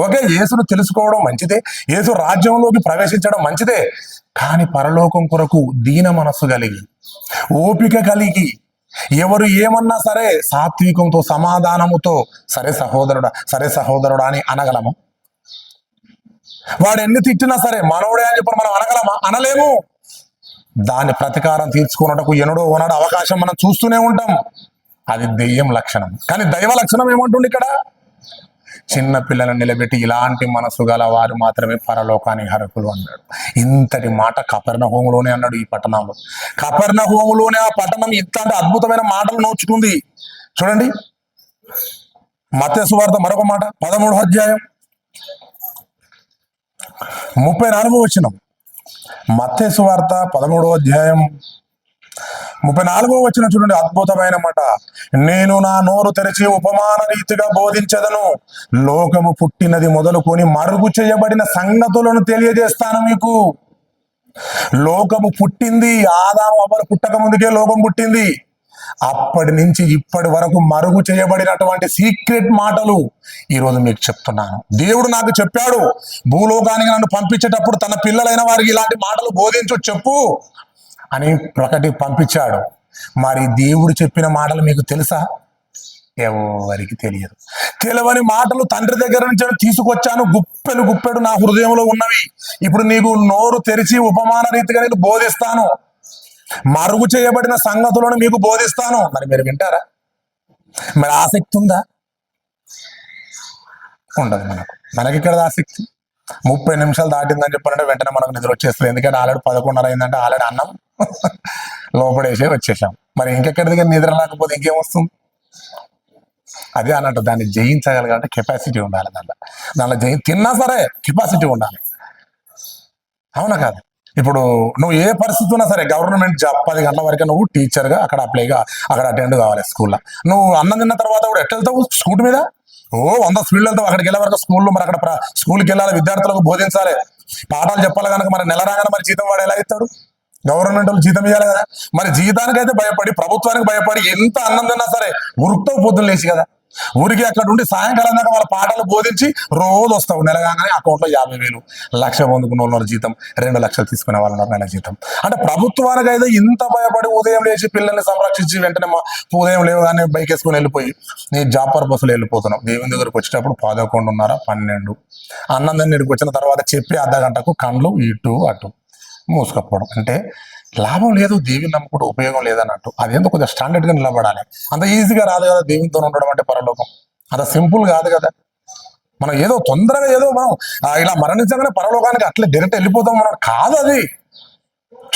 ఓకే. యేసును తెలుసుకోవడం మంచిదే, యేసు రాజ్యంలోకి ప్రవేశించడం మంచిదే. కానీ పరలోకం కొరకు దీన మనస్సు కలిగి, ఓపిక కలిగి, ఎవరు ఏమన్నా సరే సాత్వికంతో, సమాధానముతో సరే సహోదరుడా అని అనగలము? వాడు ఎన్ని తిట్టినా సరే మనోడే అని చెప్పి మనం అనగలమా? అనలేము. దాని ప్రతీకారం తీర్చుకున్నటకు ఎన్నడో ఓనాడు అవకాశం మనం చూస్తూనే ఉంటాం. అది దెయ్యం లక్షణం. కానీ దైవ లక్షణం ఏమంటుంది ఇక్కడ? చిన్న పిల్లలను నిలబెట్టి ఇలాంటి మనసు గల వారు మాత్రమే పరలోకానికి అర్హులు అన్నాడు. ఇంతటి మాట కపెర్నహూములోనే అన్నాడు. ఈ పట్టణంలో, కపెర్నహూములోనే ఆ పట్టణం ఇంతటి అద్భుతమైన మాటలు నోచుకుంది. చూడండి, మత్తయి సువార్త మరొక మాట, 13వ అధ్యాయం 34వ వచనం. మత్తయి సువార్త 13వ అధ్యాయం 34వ వచనం చూడండి, అద్భుతమైన మాట. నేను నా నోరు తెరిచి ఉపమాన రీతిగా బోధించదను, లోకము పుట్టినది మొదలుకొని మరుగు చేయబడిన సంగతులను తెలియజేస్తాను మీకు. లోకము పుట్టింది, ఆదాము అవ్వలు పుట్టక ముందుకే లోకం పుట్టింది. అప్పటి నుంచి ఇప్పటి వరకు మరుగు చేయబడినటువంటి సీక్రెట్ మాటలు ఈరోజు మీకు చెప్తున్నాను. దేవుడు నాకు చెప్పాడు, భూలోకానికి నన్ను పంపించేటప్పుడు తన పిల్లలైన వారికి ఇలాంటి మాటలు బోధించు, చెప్పు అని పంపించాడు. మరి దేవుడు చెప్పిన మాటలు మీకు తెలుసా? ఎవరికి తెలియదు. తెలియని మాటలు తండ్రి దగ్గర నుంచి తీసుకొచ్చాను, గుప్పెలు గుప్పెడు నా హృదయంలో ఉన్నవి. ఇప్పుడు నీకు నోరు తెరిచి ఉపమాన రీతిగా నేను బోధిస్తాను, మరుగు చేయబడిన సంగతులను మీకు బోధిస్తాను. మరి మీరు వింటారా? మరి ఆసక్తి ఉందా? ఉండదు. మనకి ఇక్కడ ఆసక్తి 30 నిమిషాలు దాటిందని చెప్పారంటే వెంటనే మనకు నిద్ర వచ్చేస్తుంది. ఎందుకంటే ఆల్రెడీ 11:30 అయిందంటే ఆల్రెడీ అన్నం లోపడేసే వచ్చేసాం. మరి ఇంకెక్కడి దగ్గర నిద్ర రాకపోతే ఇంకేమొస్తుంది? అదే అన్నట్టు దాన్ని జయించగలగాలంటే కెపాసిటీ ఉండాలి. దాంట్లో తిన్నా సరే కెపాసిటీ ఉండాలి. అవునా కాదు? ఇప్పుడు నువ్వు ఏ పరిస్థితి ఉన్నా సరే, గవర్నమెంట్ జాబ్ 10 గంటల వరకు నువ్వు టీచర్గా అక్కడ అప్లైగా అక్కడ అటెండ్ కావాలి స్కూల్లో. నువ్వు అన్నం తిన్న తర్వాత కూడా ఎట్లా వెళ్తావు? స్కూటీ మీద 100 స్పీడ్లు వెళ్తావు. అక్కడికి వెళ్ళే వరకు స్కూల్లో మరి అక్కడ స్కూల్కి వెళ్ళాలి, విద్యార్థులకు బోధించాలి, పాఠాలు చెప్పాలి. కనుక మరి నెల రాగానే మరి జీతం వాడు ఎలా ఇస్తాడు? గవర్నమెంట్ వాళ్ళు జీతం ఇవ్వాలి కదా. మరి జీతానికైతే భయపడి, ప్రభుత్వానికి భయపడి ఎంత అన్నం తిన్నా సరే ఉరుకుతావు పొద్దున్న లేచి కదా. ఊరికి అక్కడ ఉండి సాయంకాలం దాకా వాళ్ళ పాఠాలు బోధించి రోజు వస్తావు. నెల కాగానే అకౌంట్లో 50,000, 1,00,000 పొందుకున్న వాళ్ళ జీతం, 2 లక్షలు తీసుకునే వాళ్ళ నెల జీతం. అంటే ప్రభుత్వానికి అయితే ఇంత భయపడి ఉదయం లేచి పిల్లల్ని సంరక్షించి వెంటనే ఉదయం లేవగానే బైక్ వేసుకొని వెళ్ళిపోయి నీ జాబ్ పర్పస్లో వెళ్ళిపోతున్నావు. దేవుని దగ్గరకు వచ్చేటప్పుడు 11:30, 12 అన్నం దగ్గరికి వచ్చిన తర్వాత చెప్పి అర్ధగంటకు కండ్లు ఇటు అటు మూసుకపోవడం. అంటే లాభం లేదు, దేవుని నమ్ముకుంటూ ఉపయోగం లేదన్నట్టు. అదేందో కొద్దిగా స్టాండర్డ్గా నిలబడాలి. అంత ఈజీగా రాదు కదా దేవునితో ఉండడం అంటే. పరలోకం అంత సింపుల్ కాదు కదా. మనం ఏదో తొందరగా ఏదో మనం ఇలా మరణించగానే పరలోకానికి అట్లే డైరెక్ట్ వెళ్ళిపోతాం మనం కాదు. అది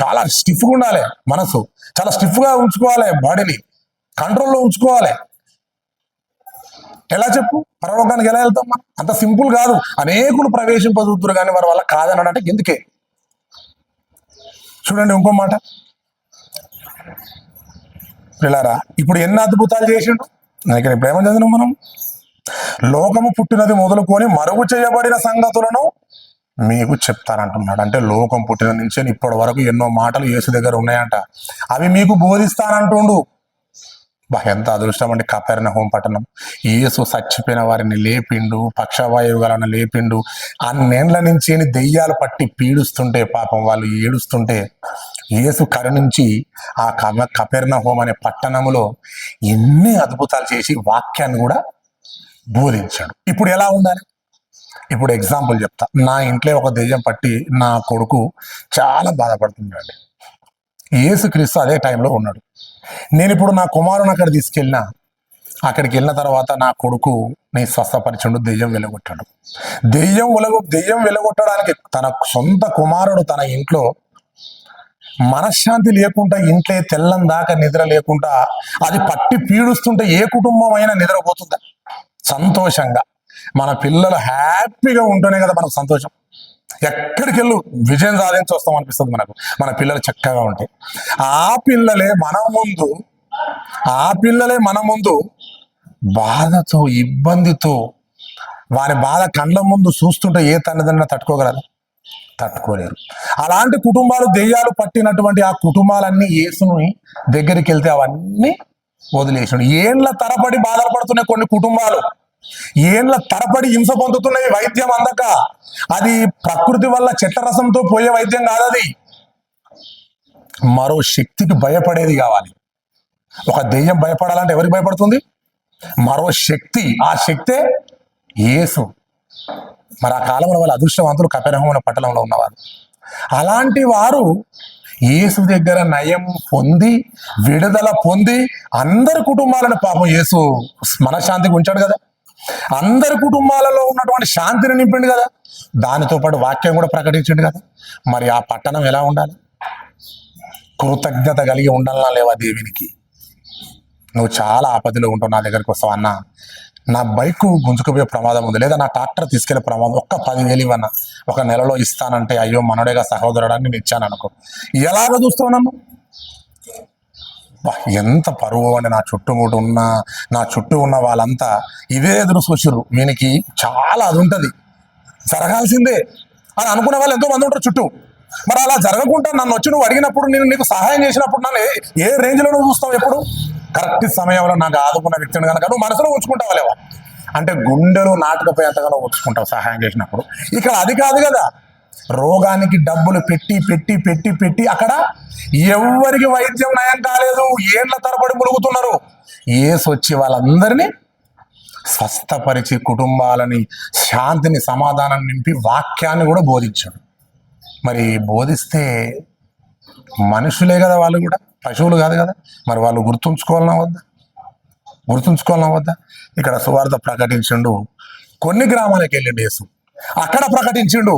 చాలా స్టిఫ్గా ఉండాలి. మనసు చాలా స్టిఫ్గా ఉంచుకోవాలి, బాడీని కంట్రోల్లో ఉంచుకోవాలి. ఎలా చెప్పు? పరలోకానికి ఎలా వెళ్తాం మనం? అంత సింపుల్ కాదు. అనేకులు ప్రవేశింపజూతురు కానీ వారి వల్ల కాదనడంటే ఎందుకే. చూడండి ఇంకో మాట, పిల్లరా ఇప్పుడు ఎన్ని అద్భుతాలు చేసిండు. ఇక్కడ ఇప్పుడు ఏమని చదివినాం మనం? లోకము పుట్టినది మొదలుకొని మరుగు చేయబడిన సంగతులను మీకు చెప్తానంటున్నాడు. అంటే లోకం పుట్టిన నుంచి ఇప్పటి వరకు ఎన్నో మాటలు యేసు దగ్గర ఉన్నాయంట, అవి మీకు బోధిస్తానంటుండు. ఎంత అదృష్టం అండి. కపెర్నహూము పట్టణం, యేసు చచ్చిపోయిన వారిని లేపిండు, పక్షవాయువులను లేపిండు. అన్నేండ్ల నుంచి దెయ్యాలు పట్టి పీడుస్తుంటే పాపం వాళ్ళు ఏడుస్తుంటే యేసు కరుణించి ఆ కపెర్నహూము అనే పట్టణంలో ఎన్ని అద్భుతాలు చేసి వాక్యాన్ని కూడా బోధించాడు. ఇప్పుడు ఎలా ఉండాలి? ఇప్పుడు ఎగ్జాంపుల్ చెప్తా. నా ఇంట్లో ఒక దెయ్యం పట్టి నా కొడుకు చాలా బాధపడుతున్నాడు. యేసుక్రీస్తు అదే టైంలో ఉన్నాడు. నేను ఇప్పుడు నా కుమారుని అక్కడ తీసుకెళ్ళినా, అక్కడికి వెళ్ళిన తర్వాత నా కొడుకు నీ స్వస్థపరిచుండు, దెయ్యం వెలగొట్టాడు. దెయ్యం వెలగొట్టడానికి తన సొంత కుమారుడు తన ఇంట్లో మనశ్శాంతి లేకుండా, ఇంట్లో తెల్లం దాకా నిద్ర లేకుండా అది పట్టి పీడుస్తుంటే ఏ కుటుంబం అయినా నిద్రపోతుందా? సంతోషంగా మన పిల్లలు హ్యాపీగా ఉంటేనే కదా మనకు సంతోషం. ఎక్కడికి వెళ్ళు విజయం సాధించి వస్తాం అనిపిస్తుంది మనకు, మన పిల్లలు చక్కగా ఉంటాయి. ఆ పిల్లలే మన ముందు బాధతో, ఇబ్బందితో, వారి బాధ కండ్ల ముందు చూస్తుంటే ఏ తల్లిదండ్రులు తట్టుకోగలరు? తట్టుకోలేరు. అలాంటి కుటుంబాలు, దెయ్యాలు పట్టినటువంటి ఆ కుటుంబాలన్నీ యేసుని దగ్గరికి వెళ్తే అవన్నీ వదిలేసాడు. ఏండ్ల తరబడి బాధపడుతున్నాయి కొన్ని కుటుంబాలు, ఏండ్ల తరబడి హింస పొందుతున్నాయి వైద్యం అందక. అది ప్రకృతి వల్ల చెట్ల రసంతో పోయే వైద్యం కాదు, అది మరో శక్తికి భయపడేది కావాలి. ఒక దెయ్యం భయపడాలంటే ఎవరికి భయపడుతుంది? మరో శక్తి. ఆ శక్తే యేసు. మరి ఆ కాలంలో వాళ్ళ అదృష్టవంతులు కపెర్నహూము అనే పట్టణంలో ఉన్నవారు. అలాంటి వారు యేసు దగ్గర నయం పొంది, విడుదల పొంది అందరి కుటుంబాలను పాపం యేసు మనశ్శాంతికి ఉంచాడు కదా. అందరి కుటుంబాలలో ఉన్నటువంటి శాంతిని నింపిండు కదా. దానితో పాటు వాక్యం కూడా ప్రకటించిండు కదా. మరి ఆ పట్టణం ఎలా ఉండాలి? కృతజ్ఞత కలిగి ఉండాలన్నా లేవా దేవునికి? నువ్వు చాలా ఆపదలో ఉంటావు, నా దగ్గరికి వస్తావు, అన్న నా బైక్ గుంజుకుపోయే ప్రమాదం ఉంది, లేదా నా ట్రాక్టర్ తీసుకెళ్లే ప్రమాదం, ఒక్క 10,000 ఇవ్వన్నా, ఒక నెలలో ఇస్తానంటే, అయ్యో మనోడేగా సహోదరుడాన్ని నేను ఇచ్చాను అనుకో. ఎలాగ చూస్తావు నన్ను? ఎంత పరువు అండి. నా చుట్టూ ఉన్న వాళ్ళంతా ఇదే ఎదురు చూసిర్రు, వీనికి చాలా అది ఉంటుంది, జరగాల్సిందే అని అనుకునే వాళ్ళు ఎంతో మంది ఉంటారు చుట్టూ. మరి అలా జరగకుండా నన్ను వచ్చి నువ్వు అడిగినప్పుడు, నేను నీకు సహాయం చేసినప్పుడు నన్ను ఏ రేంజ్లో నువ్వు చూస్తావు? ఎప్పుడు కరెక్ట్ సమయంలో నాకు ఆదుకున్న వ్యక్తిని కనుక నువ్వు మనసులో ఉంచుకుంటావు లేవా? అంటే గుండెలు నాటుకపోయేంతగానో ఉంచుకుంటావు సహాయం చేసినప్పుడు. ఇక్కడ అది కాదు కదా. రోగానికి డబ్బులు పెట్టి పెట్టి పెట్టి పెట్టి అక్కడ ఎవరికి వైద్యం నయం కాలేదు, ఏండ్ల తరబడి ములుగుతున్నారు. యేసు వచ్చి వాళ్ళందరినీ స్వస్థపరిచి కుటుంబాలని శాంతిని సమాధానం నింపి వాక్యాన్ని కూడా బోధించాడు. మరి బోధిస్తే మనుషులే కదా, వాళ్ళు కూడా పశువులు కాదు కదా, మరి వాళ్ళు గుర్తుంచుకోవాలన్నా వద్దా? ఇక్కడ సువార్త ప్రకటించిండు. కొన్ని గ్రామాలకు వెళ్ళిండు యేసు, అక్కడ ప్రకటించిండు.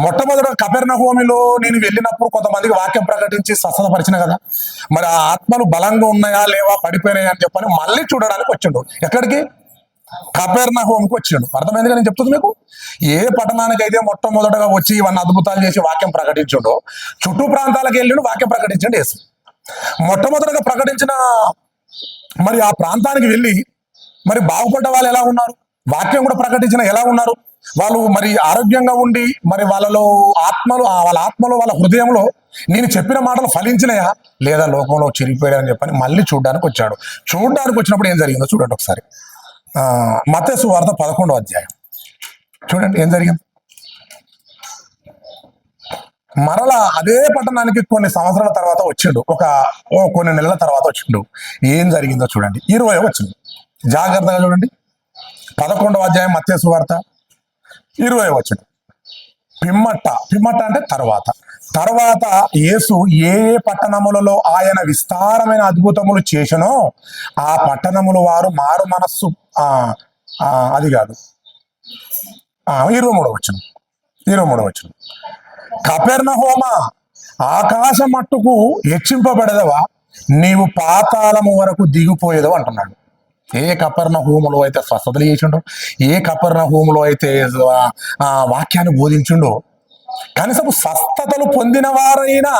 మొట్టమొదట కపెర్నహూములో నేను వెళ్ళినప్పుడు కొంతమందికి వాక్యం ప్రకటించి స్వస్థతపరిచిన కదా, మరి ఆ ఆత్మలు బలంగా ఉన్నాయా లేవా పడిపోయినాయా అని చెప్పని మళ్ళీ చూడడానికి వచ్చిండు. ఎక్కడికి? కపెర్నహూముకి వచ్చిండు. అర్థమైంది కదా నేను చెప్తుంది మీకు. ఏ పట్టణానికి అయితే మొట్టమొదటగా వచ్చి ఇవన్నీ అద్భుతాలు చేసి వాక్యం ప్రకటించుండో చుట్టూ ప్రాంతాలకు వెళ్ళిండు, వాక్యం ప్రకటించండి యేసు. మొట్టమొదటగా ప్రకటించిన మరి ఆ ప్రాంతానికి వెళ్ళి మరి బాగుపడ్డ వాళ్ళు ఎలా ఉన్నారు, వాక్యం కూడా ప్రకటించిన ఎలా ఉన్నారు, వాళ్ళు మరి ఆరోగ్యంగా ఉండి మరి వాళ్ళ ఆత్మలో వాళ్ళ హృదయంలో నేను చెప్పిన మాటలు ఫలించినాయా లేదా లోకంలో చిరిగిపోయాయని చెప్పని మళ్ళీ చూడడానికి వచ్చాడు. చూడడానికి వచ్చినప్పుడు ఏం జరిగిందో చూడండి ఒకసారి. మత్తయి సువార్త 11వ అధ్యాయం చూడండి ఏం జరిగింది. మరలా అదే పట్టణానికి కొన్ని సంవత్సరాల తర్వాత వచ్చిండు, కొన్ని నెలల తర్వాత వచ్చిండు. ఏం జరిగిందో చూడండి. 20వ వచ్చింది, జాగ్రత్తగా చూడండి. 11వ అధ్యాయం మత్తయి సువార్త 20వ వచ్చింది. పిమ్మట అంటే తర్వాత యేసు ఏ పట్టణములలో ఆయన విస్తారమైన అద్భుతములు చేసనో ఆ పట్టణములు వారు మారు మనస్సు అది కాదు 23వ వచ్చింది. కపెర్నహూమా, ఆకాశ మట్టుకు హెచ్చింపబడదవా, నీవు పాతాళము వరకు దిగిపోయేదవు అంటున్నాడు. ఏ కపెర్నహూములో అయితే స్వస్థతలు చేసిండో, ఏ కపెర్నహూములో అయితే వాక్యాన్ని బోధించిండో, కనీసం స్వస్థతలు పొందిన వారైనా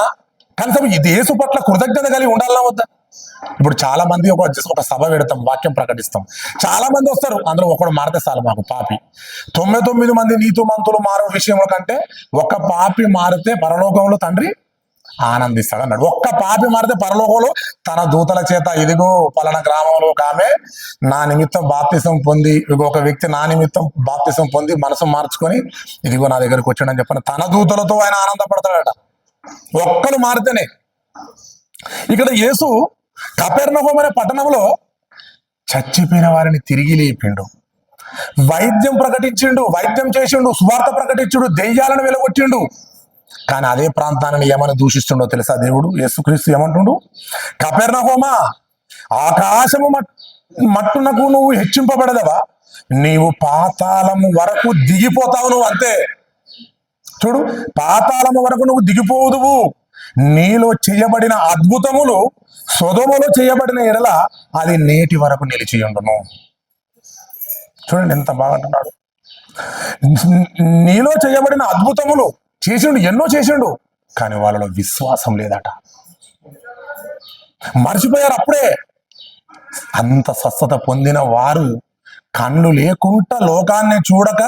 కనీసం ఇది యేసు పట్ల కృతజ్ఞత కలిగి ఉండాలన్నా వద్దా? ఇప్పుడు చాలా మంది ఒక సభ పెడతాం, వాక్యం ప్రకటిస్తాం, చాలా మంది వస్తారు, అందులో ఒకడు మారితే చాలు మాకు పాపి. 99 మంది నీతిమంతులు మారే విషయంలో కంటే ఒక్క పాపి మారితే పరలోకంలో తండ్రి ఆనందిస్తాడు అన్నాడు. ఒక్క పాపి మారితే పరలోకంలో తన దూతల చేత ఇదిగో పలానా గ్రామంలో ఒక ఆమె నా నిమిత్తం బాప్తిసం పొంది, ఒక వ్యక్తి నా నిమిత్తం బాప్తిసం పొంది మనసు మార్చుకొని ఇదిగో నా దగ్గరకు వచ్చాడని చెప్పని తన దూతలతో ఆయన ఆనందపడతాడట, ఒక్కరు మారితేనే. ఇక్కడ యేసు కపెర్నహూము అనే పట్టణంలో చచ్చిపోయిన వారిని తిరిగి లేపిండు, వైద్యం ప్రకటించిండు, వైద్యం చేసిండు, సువార్త ప్రకటించుడు, దెయ్యాలను వెలగొట్టిండు. కానీ అదే ప్రాంతాన్ని ఏమని దూషిస్తుండో తెలుసా దేవుడు? యేసుక్రీస్తు ఏమంటుండు? కపెర్నహూమా, ఆకాశము మట్టునకు నువ్వు హెచ్చింపబడదవా, నీవు పాతాళము వరకు దిగిపోతావు, నువ్వు అంతే. చూడు, పాతాళము వరకు నువ్వు దిగిపోదువు. నీలో చేయబడిన అద్భుతములు సొదొమలో చేయబడిన ఎడల అది నేటి వరకు నిలిచియుండును. చూడండి ఎంత బాగా అంటున్నాడు. నీలో చేయబడిన అద్భుతములు చేసిండు, ఎన్నో చేసిండు, కానీ వాళ్ళలో విశ్వాసం లేదట, మర్చిపోయారు అప్పుడే. అంత స్వస్థత పొందిన వారు కళ్ళు లేకుండా లోకాన్ని చూడక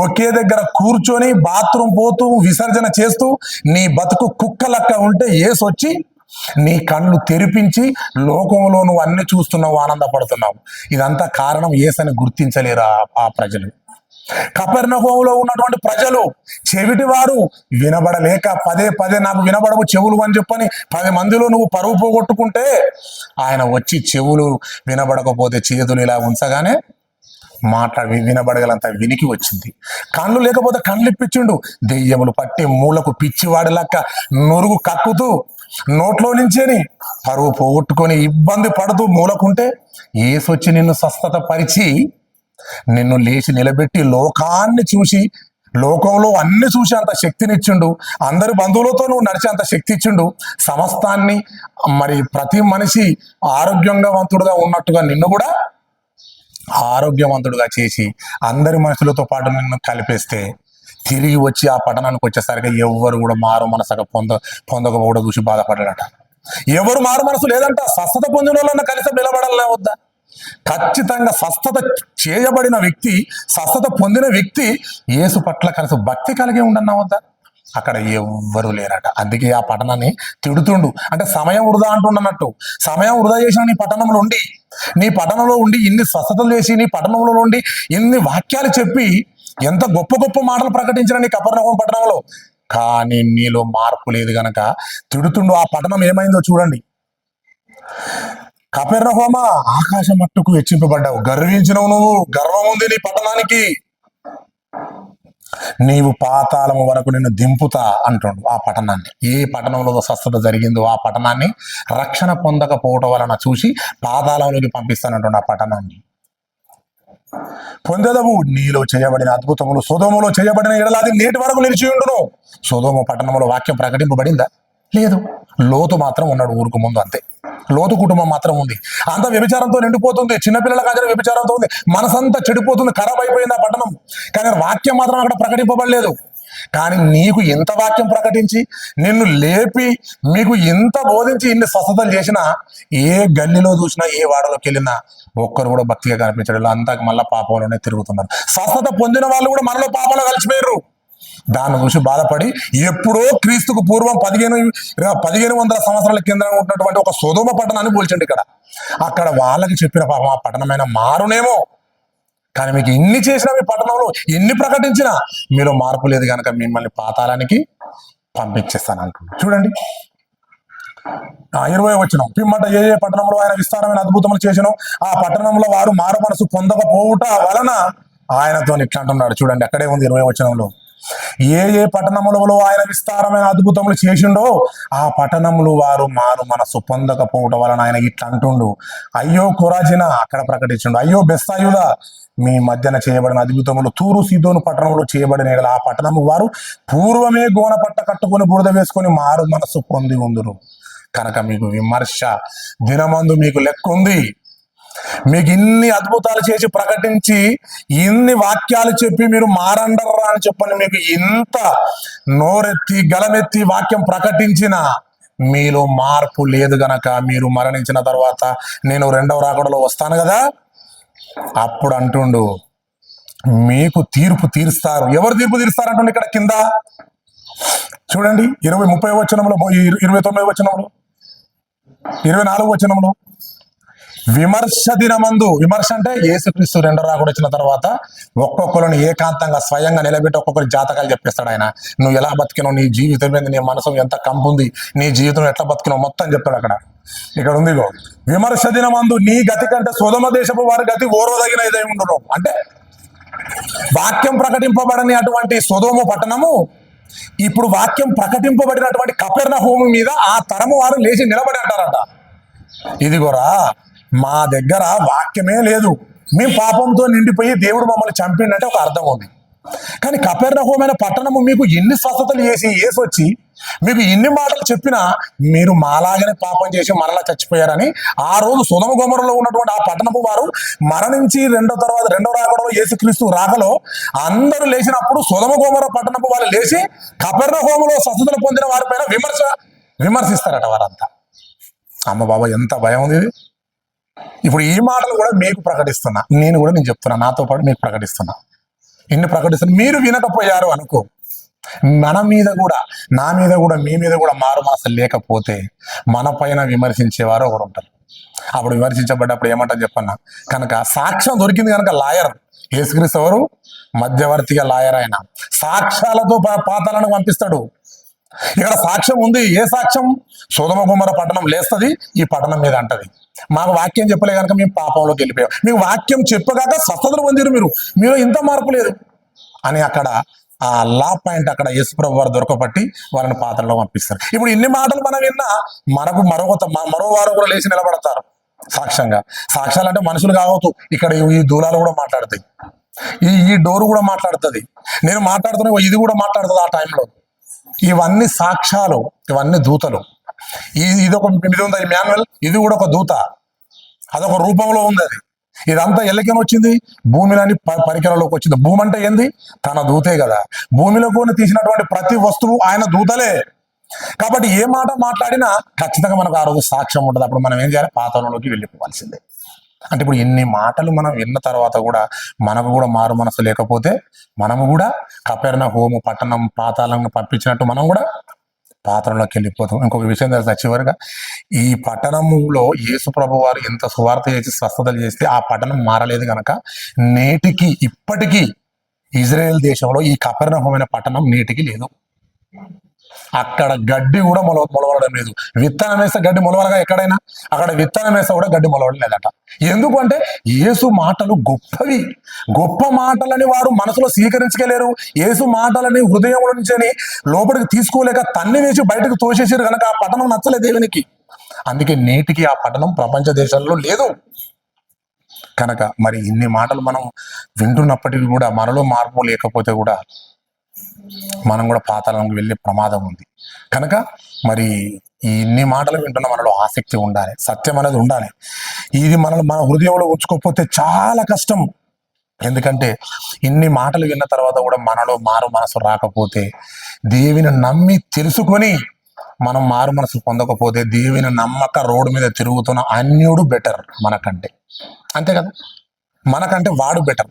ఒకే దగ్గర కూర్చొని బాత్రూమ్ పోతూ విసర్జన చేస్తూ నీ బతుకు కుక్కలక్క ఉంటే యేసు వచ్చి నీ కళ్ళు తెరిపించి లోకంలో నువ్వు అన్ని చూస్తున్నావు, ఆనందపడుతున్నావు. ఇదంతా కారణం యేసని గుర్తించలేరా ఆ ప్రజలు. కపెర్నహూములో ఉన్నటువంటి ప్రజలు చెవిటి వారు, వినబడలేక పదే నాకు వినబడవు చెవులు అని చెప్పని 10 మందిలో నువ్వు పరువు పోగొట్టుకుంటే ఆయన వచ్చి చెవులు వినబడకపోతే చేతులు ఇలా ఉంచగానే వినబడగలంత వినికి వచ్చింది. కళ్ళు లేకపోతే కళ్ళు ఇప్పించిండు, దెయ్యములు పట్టి మూలకు పిచ్చివాడి లెక్క నురుగు కక్కుతూ నోట్లో నుంచేని పరువు పోగొట్టుకొని ఇబ్బంది పడుతూ మూలకుంటే యేసు వచ్చి నిన్ను స్వస్థత పరిచి నిన్ను లేచి నిలబెట్టి లోకాన్ని చూసి, లోకంలో అన్ని చూసి అంత శక్తినిచ్చిండు, అందరి బంధువులతో నువ్వు నడిచే అంత శక్తి ఇచ్చిండు, సమస్తాన్ని మరి ప్రతి మనిషి ఆరోగ్యవంతుడుగా ఉన్నట్టుగా నిన్ను కూడా ఆరోగ్యవంతుడుగా చేసి అందరి మనుషులతో పాటు నిన్ను కలిపేస్తే తిరిగి వచ్చి ఆ పట్టణానికి వచ్చేసరికి ఎవరు కూడా మారు మనసుగా పొందకపోవడం చూసి బాధపడ్డాడట. ఎవరు మారు మనసు లేదంట. స్వస్థత పొందిన వాళ్ళన్న కనీసం నిలబడాలనే వద్దా? ఖచ్చితంగా స్వస్థత చేయబడిన వ్యక్తి, స్వస్థత పొందిన వ్యక్తి యేసు పట్ల కనీసం భక్తి కలిగి ఉండన్నా వద్దా? అక్కడ ఎవ్వరు లేరట. అందుకే ఆ పట్టణాన్ని తిడుతుండు. అంటే సమయం వృధా అంటుండన్నట్టు. సమయం వృధా చేసిన నీ పట్టణంలో ఉండి ఇన్ని స్వస్థతలు చేసి నీ పట్టణంలో ఉండి ఇన్ని వాక్యాలు చెప్పి ఎంత గొప్ప గొప్ప మాటలు ప్రకటించిన నీ కపెర్నహూము పట్టణంలో, కానీ నీలో మార్పు లేదు గనక తిడుతుండు. ఆ పట్టణం ఏమైందో చూడండి. కపెర్నహూమ, ఆకాశం మట్టుకు హెచ్చింపబడ్డావు, గర్వించినవు నువ్వు, గర్వం ఉంది నీ పట్టణానికి, నీవు పాతాళము వరకు నిన్ను దింపుతా అంటుండు. ఆ పట్టణాన్ని, ఏ పట్టణంలో స్వస్థత జరిగిందో ఆ పట్టణాన్ని రక్షణ పొందకపోవటం వలన చూసి పాతాళంలోకి పంపిస్తానంటుండు. ఆ పట్టణాన్ని పొందెదవు, నీలో చేయబడిన అద్భుతములు సొదొములో చేయబడిన ఎడలాది నేటి వరకు నిలిచి ఉండును. సొదొమ పట్టణంలో వాక్యం ప్రకటింపబడిందా? లేదు. లోతు మాత్రం ఉన్నాడు ఊరుకు ముందు, అంతే. లోతు కుటుంబం మాత్రం ఉంది, అంత వ్యభిచారంతో నిండిపోతుంది, చిన్నపిల్లల కాజల వ్యభిచారంతో ఉంది, మనసంతా చెడిపోతుంది, ఖరాబ్ అయిపోయింది ఆ పట్టణం. కానీ వాక్యం మాత్రం అక్కడ ప్రకటింపబడలేదు. కానీ నీకు ఇంత వాక్యం ప్రకటించి నిన్ను లేపి మీకు ఇంత బోధించి ఇన్ని స్వస్థతలు చేసినా, ఏ గల్లీలో చూసినా ఏ వాడలోకి వెళ్ళినా ఒక్కరు కూడా భక్తిగా కనిపించడం, అంతా మళ్ళా పాపంలోనే తిరుగుతున్నారు. స్వస్థత పొందిన వాళ్ళు కూడా మనలో పాపంలో కలిసిపోయారు. దాన్ని చూసి బాధపడి ఎప్పుడో క్రీస్తుకు పూర్వం 1500 సంవత్సరాల కింద ఉన్నటువంటి ఒక సొదొమ పట్టణాన్ని పోల్చండి. అక్కడ వాళ్ళకి చెప్పిన పాపం ఆ పట్టణమైన మారునేమో, కానీ మీకు ఎన్ని చేసినా మీ పట్టణంలో ఎన్ని ప్రకటించినా మీలో మార్పు లేదు కనుక మిమ్మల్ని పాతాళానికి పంపించేస్తాను అంటున్నాడు. చూడండి 20వ వచనం, పిమ్మట ఏ ఏ పట్టణంలో ఆయన విస్తారమైన అద్భుతములు చేసినో ఆ పట్టణంలో వారు మారు మనసు పొందకపోవుట వలన ఆయనతో ఇట్లా అంటున్నాడు. చూడండి అక్కడే ఉంది 20వ వచనంలో, ఏ ఏ పట్టణములలో ఆయన విస్తారమైన అద్భుతములు చేసిండో ఆ పట్టణములు వారు మారు మనసు పొందకపోవటం వలన ఆయన ఇట్లా అంటుండు. అయ్యో కొరాజిన, అక్కడ ప్రకటించుండు. అయ్యో బెత్సాయిదా, మీ మధ్యన చేయబడిన అద్భుతములు తూరు సీదోను పట్టణంలో చేయబడిన ఆ పట్టణము వారు పూర్వమే గోన పట్ట కట్టుకొని బురద వేసుకొని మారు మనసు పొంది ఉందురు. కనుక మీకు విమర్శ దినమందు మీకు లెక్క ఉంది. మీకు ఇన్ని అద్భుతాలు చేసి ప్రకటించి ఇన్ని వాక్యాలు చెప్పి మీరు మారండర్రా అని చెప్పండి, మీకు ఇంత నోరెత్తి గలమెత్తి వాక్యం ప్రకటించిన మీలో మార్పు లేదు గనక మీరు మరణించిన తర్వాత నేను రెండవ రాకడలో వస్తాను కదా, అప్పుడు అంటుండు మీకు తీర్పు తీరుస్తారు. ఎవరు తీర్పు తీరుస్తారు అంటుండే ఇక్కడ కింద చూడండి. 30వ వచనంలో, 29వ వచనంలో, 24వ వచనంలో, విమర్శ దినమందు, విమర్శ అంటే యేసుక్రీస్తు రెండో రాకడ వచ్చిన తర్వాత ఒక్కొక్కరిని ఏకాంతంగా స్వయంగా నిలబెట్టి ఒక్కొక్కరి జాతకాలు చెప్పేస్తాడు ఆయన. నువ్వు ఎలా బతికినావు, నీ జీవితం మీద నీ మనసు ఎంత కంపుంది, నీ జీవితం ఎట్లా బతికినావు మొత్తం చెప్తాడు అక్కడ. ఇక్కడ ఉంది విమర్శ దినమందు నీ గతి కంటే సొదొమ దేశపు వారి గతి ఓర్వదగిన ఇదై ఉండును. అంటే వాక్యం ప్రకటింపబడని అటువంటి సొదొమ పట్టణము ఇప్పుడు వాక్యం ప్రకటింపబడినటువంటి కపెర్నహూము మీద ఆ తరము వారు లేచి నిలబడి అంటారట, ఇదిగోరా మా దగ్గర వాక్యమే లేదు, మేము పాపంతో నిండిపోయి దేవుడు మమ్మల్ని చంపిండంటే ఒక అర్థం ఉంది. కానీ కపెర్నహూమైన పట్టణము మీకు ఎన్ని స్వస్థతలు చేసి వచ్చి మీకు ఎన్ని మాటలు చెప్పినా మీరు మాలాగానే పాపం చేసి మరలా చచ్చిపోయారని ఆ రోజు సొదొమ గొమొర్రాలో ఉన్నటువంటి ఆ పట్టణపు వారు మరణించి రెండో రాకడలో యేసుక్రీస్తు రాకలో అందరూ లేచినప్పుడు సొదొమ గొమొర్రా పట్టణపు వాళ్ళు లేచి కపెర్నహూములో స్వస్థతలు పొందిన వారిపైన విమర్శిస్తారట వారంతా. అమ్మ బాబా ఎంత భయం ఉంది ఇది. ఇప్పుడు ఈ మాటలు కూడా మీకు ప్రకటిస్తున్నా, నేను చెప్తున్నా, నాతో పాటు మీకు ప్రకటిస్తున్నా. ఇన్ని ప్రకటిస్తున్నా, మీరు వినకపోయారు అనుకో, మన మీద కూడా, నా మీద కూడా, మీ మీద కూడా మారు మనసు లేకపోతే మన పైన విమర్శించేవారు ఒకరు ఉంటారు. అప్పుడు విమర్శించబడ్డప్పుడు ఏమంటారు చెప్పన్నా, కనుక సాక్ష్యం దొరికింది కనుక లాయర్ యేసుక్రీస్తు ఎవరు, మధ్యవర్తిగా లాయర్ ఆయన సాక్ష్యాలతో పాతాళానికి పంపిస్తాడు. ఇక్కడ సాక్ష్యం ఉంది. ఏ సాక్ష్యం? సొదొమ గొమొర్రా పట్టణం లేస్తుంది, ఈ పట్టణం మీద అంటది. మాకు వాక్యం చెప్పలే కనుక మేము పాపంలోకి వెళ్ళిపోయాం, మీకు వాక్యం చెప్పగాక స్వస్థతలు పొందిరు, మీరు ఇంత మార్పు లేదు అని అక్కడ ఆ లా పాయింట్ అక్కడ యేసుప్రభు వారు దొరకబట్టి వాళ్ళని పాత్రలో పంపిస్తారు. ఇప్పుడు ఇన్ని మాటలు మనం విన్నా మరో వారు కూడా లేచి నిలబడతారు సాక్ష్యంగా. సాక్ష్యాలు అంటే మనుషులు కావచ్చు, ఇక్కడ ఈ దూలాలు కూడా మాట్లాడతాయి, ఈ డోరు కూడా మాట్లాడుతుంది, నేను మాట్లాడుతున్నా ఇది కూడా మాట్లాడుతుంది ఆ టైంలో. ఇవన్నీ సాక్ష్యాలు, ఇవన్నీ దూతలు. ఇది ఉంది మాన్యువల్, ఇది కూడా ఒక దూత, అదొక రూపంలో ఉంది. అది ఇదంతా ఎల్లకేమో వచ్చింది, భూమిలోని పరికరంలోకి వచ్చింది. భూమి అంటే ఏంది? తన దూతే కదా. భూమిలో కూడా తీసినటువంటి ప్రతి వస్తువు ఆయన దూతలే. కాబట్టి ఏ మాట మాట్లాడినా ఖచ్చితంగా మనకు ఆ రోజు సాక్ష్యం ఉంటుంది. అప్పుడు మనం ఏం చేయాలి? పాతాళంలోకి వెళ్ళిపోవాల్సిందే. అంటే ఇప్పుడు ఇన్ని మాటలు మనం విన్న తర్వాత కూడా మనకు కూడా మారు మనసు లేకపోతే మనము కూడా కపెర్నహూము పట్టణం పాతాళంను పంపించినట్టు మనం కూడా పాత్రలోకి వెళ్ళిపోతాం. ఇంకొక విషయం తెలుసా, చివరిగా ఈ పట్టణంలో యేసు ప్రభు వారు ఎంత సువార్త చేసి స్వస్థతలు చేస్తే ఆ పట్టణం మారలేదు కనుక నేటికి ఇప్పటికీ ఇజ్రాయెల్ దేశంలో ఈ కపెర్నహూమైన పట్టణం నేటికి లేదు. అక్కడ గడ్డి కూడా మొలవడం లేదు. విత్తనం వేస్తే గడ్డి మొలవలుగా ఎక్కడైనా? అక్కడ విత్తనం వేస్తే కూడా గడ్డి మొలవడం లేదట. ఎందుకంటే యేసు మాటలు గొప్పవి. గొప్ప మాటలని వారు మనసులో స్వీకరించలేరు. యేసు మాటలని హృదయంలో నుంచి లోపలికి తీసుకోలేక తన్ని వేసి బయటకు తోసేసారు కనుక ఆ పట్టణం నచ్చలేదు దేవునికి. అందుకే నేటికి ఆ పట్టణం ప్రపంచ దేశాల్లో లేదు. కనుక మరి ఇన్ని మాటలు మనం వింటున్నప్పటికీ కూడా మనలో మార్పు లేకపోతే కూడా మనం కూడా పాతాళంకి వెళ్ళే ప్రమాదం ఉంది. కనుక మరి ఈ ఇన్ని మాటలు వింటున్న మనలో ఆసక్తి ఉండాలి, సత్యం అనేది ఉండాలి. ఇది మన హృదయంలో ఉంచుకోకపోతే చాలా కష్టం. ఎందుకంటే ఇన్ని మాటలు విన్న తర్వాత కూడా మనలో మారు మనసు రాకపోతే, దేవుని నమ్మి తెలుసుకొని మనం మారు మనసు పొందకపోతే, దేవుని నమ్మక రోడ్డు మీద తిరుగుతున్న అన్యుడు బెటర్ మనకంటే. అంతే కదా, మనకంటే వాడు బెటర్.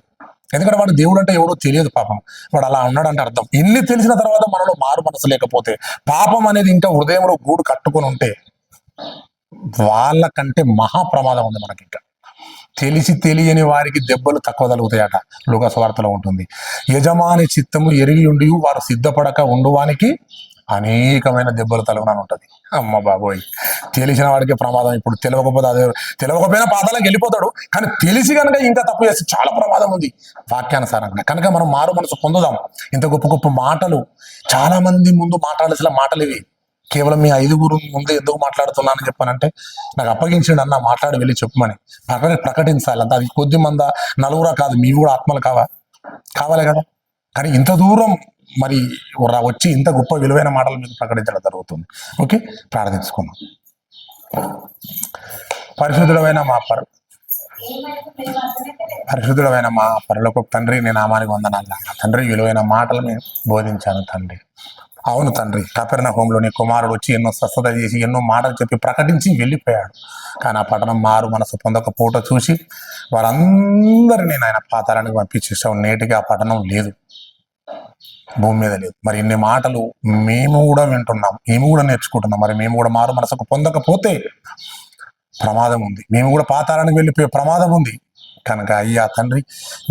ఎందుకంటే వాడు దేవుడు అంటే ఎవడో తెలియదు పాపం, వాడు అలా ఉన్నాడంటే అర్థం. ఇన్ని తెలిసిన తర్వాత మనలో మారు మనసు లేకపోతే, పాపం అనేది ఇంకా హృదయంలో గూడు కట్టుకొని ఉంటే వాళ్ళకంటే మహా ప్రమాదం ఉంది మనకి. ఇంకా తెలిసి తెలియని వారికి దెబ్బలు తక్కువ తగులుతాయట, లూకాసు వార్తలో ఉంటుంది. యజమాని చిత్తము ఎరిగి ఉండి వారు సిద్ధపడక ఉండువానికి అనేకమైన దెబ్బలు తలుగునని ఉంటుంది. అమ్మ బాబోయ్, తెలిసిన వాడికి ప్రమాదం. ఇప్పుడు తెలియకపోతే అదే, తెలియకపోయినా పాతాలకు వెళ్ళిపోతాడు. కానీ తెలిసి కనుక ఇంకా తప్పు చేస్తే చాలా ప్రమాదం ఉంది వాక్యానుసారంగా. కనుక మనం మారు మనసు పొందుదాం. ఇంత గొప్ప గొప్ప మాటలు చాలా మంది ముందు మాట్లాడాల్సిన మాటలు ఇవి. కేవలం మీ 5 ముందు ఎందుకు మాట్లాడుతున్నానని చెప్పానంటే, నాకు అప్పగించండి అన్న, మాట్లాడి వెళ్ళి చెప్పమని ప్రకటించాలి. అంత అది కొద్ది మంద నలుగురా కాదు, మీవి కూడా ఆత్మలు కావాలి కదా. కానీ ఇంత దూరం మరి వచ్చి ఇంత గొప్ప విలువైన మాటలు మీకు ప్రకటించడం జరుగుతుంది. ఓకే, ప్రార్థించుకున్నాం. పరిశుద్ధుడమైన మా పరలోకపు తండ్రి, నీ నామానికి వందనాలు తండ్రి. విలువైన మాటలు నేను బోధించాను తండ్రి. అవును తండ్రి, కపెర్నహూములో నీ కుమారుడు వచ్చి ఎన్నో స్వస్థత చేసి ఎన్నో మాటలు చెప్పి ప్రకటించి వెళ్ళిపోయాడు. కానీ ఆ పట్టణం మారు మనసు పొందకపోవటం చూసి వారందరినీ ఆయన పాతాళానికి పంపించేసావు. నేటికి ఆ పట్టణం లేదు, భూమి మీద లేదు. మరి ఇన్ని మాటలు మేము కూడా వింటున్నాం, మేము కూడా నేర్చుకుంటున్నాం. మరి మేము కూడా మారు మనసుకు పొందకపోతే ప్రమాదం ఉంది, మేము కూడా పాతాళానికి వెళ్ళిపోయే ప్రమాదం ఉంది. కనుక అయ్యా తండ్రి,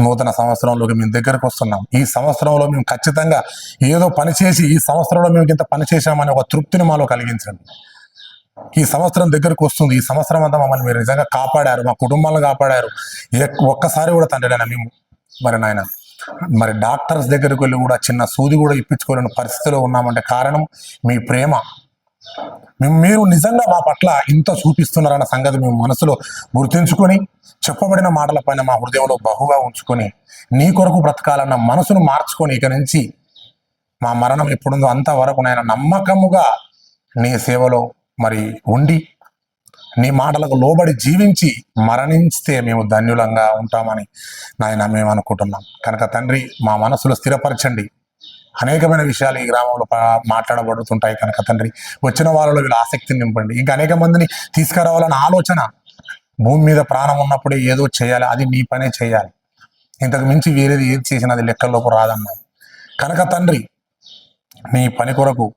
నూతన సంవత్సరంలోకి మేము దగ్గరకు వస్తున్నాం. ఈ సంవత్సరంలో మేము ఖచ్చితంగా ఏదో పని చేసి, ఈ సంవత్సరంలో మేము ఇంత పని చేశామని ఒక తృప్తిని మాలో కలిగించండి. ఈ సంవత్సరం దగ్గరకు వస్తుంది. ఈ సంవత్సరం అంతా మమ్మల్ని మీరు నిజంగా కాపాడారు, మా కుటుంబాలను కాపాడారు. ఒక్కసారి కూడా తండ్రి మేము మరి నాయన మరి డాక్టర్స్ దగ్గరికి వెళ్ళి కూడా చిన్న సూది కూడా ఇప్పించుకోలేని పరిస్థితిలో ఉన్నామంటే కారణం మీ ప్రేమ. మీరు నిజంగా మా పట్ల ఇంత చూపిస్తున్నారన్న సంగతి మేము మనసులో గుర్తుంచుకొని, చెప్పబడిన మాటల పైన మా హృదయంలో బహుగా ఉంచుకొని, నీ కొరకు బ్రతకాలన్న మనసును మార్చుకొని, ఇక నుంచి మా మరణం ఎప్పుడుందో అంతవరకు నాయన నమ్మకముగా నీ సేవలో మరి ఉండి, నీ మాటలకు లోబడి జీవించి మరణిస్తే మేము ధన్యులంగా ఉంటామని నాయన మేము అనుకుంటున్నాం. కనుక తండ్రి, మా మనసులో స్థిరపరచండి. అనేకమైన విషయాలు ఈ గ్రామంలో మాట్లాడబడుతుంటాయి కనుక తండ్రి, వచ్చిన వాళ్ళలో వీళ్ళ ఆసక్తిని నింపండి. ఇంకా అనేక మందిని తీసుకురావాలన్న ఆలోచన, భూమి మీద ప్రాణం ఉన్నప్పుడే ఏదో చేయాలి, అది నీ పనే చేయాలి. ఇంతకు మించి వేరేది ఏది చేసినా అది లెక్కల్లోకి రాదన్నా. కనుక తండ్రి, నీ పని కొరకు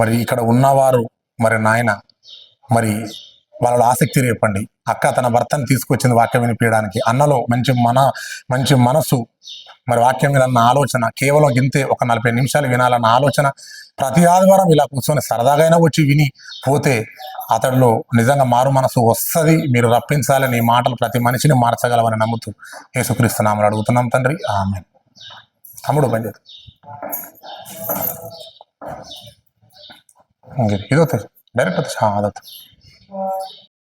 మరి ఇక్కడ ఉన్నవారు మరి నాయన మరి వాళ్ళలో ఆసక్తి రేపండి. అక్క తన భర్తను తీసుకొచ్చింది వాక్యం వినిపించడానికి, అన్నలో మంచి మనసు, మరి వాక్యం మీద అన్న ఆలోచన, కేవలం ఇంతే ఒక 40 నిమిషాలు వినాలన్న ఆలోచన, ప్రతి ఆదివారం ఇలా కూర్చొని సరదాగా వచ్చి విని పోతే అతడిలో నిజంగా మారు మనసు వస్తుంది. మీరు రప్పించాలని ఈ మాటలు ప్రతి మనిషిని మార్చగలవని నమ్ముతూ యేసుక్రీస్తు నామములో అడుగుతున్నాం తండ్రి, ఆమేన్. తమ్ముడు పని చేద్దాం. ఇదో డైరెక్ట్ ఆదత్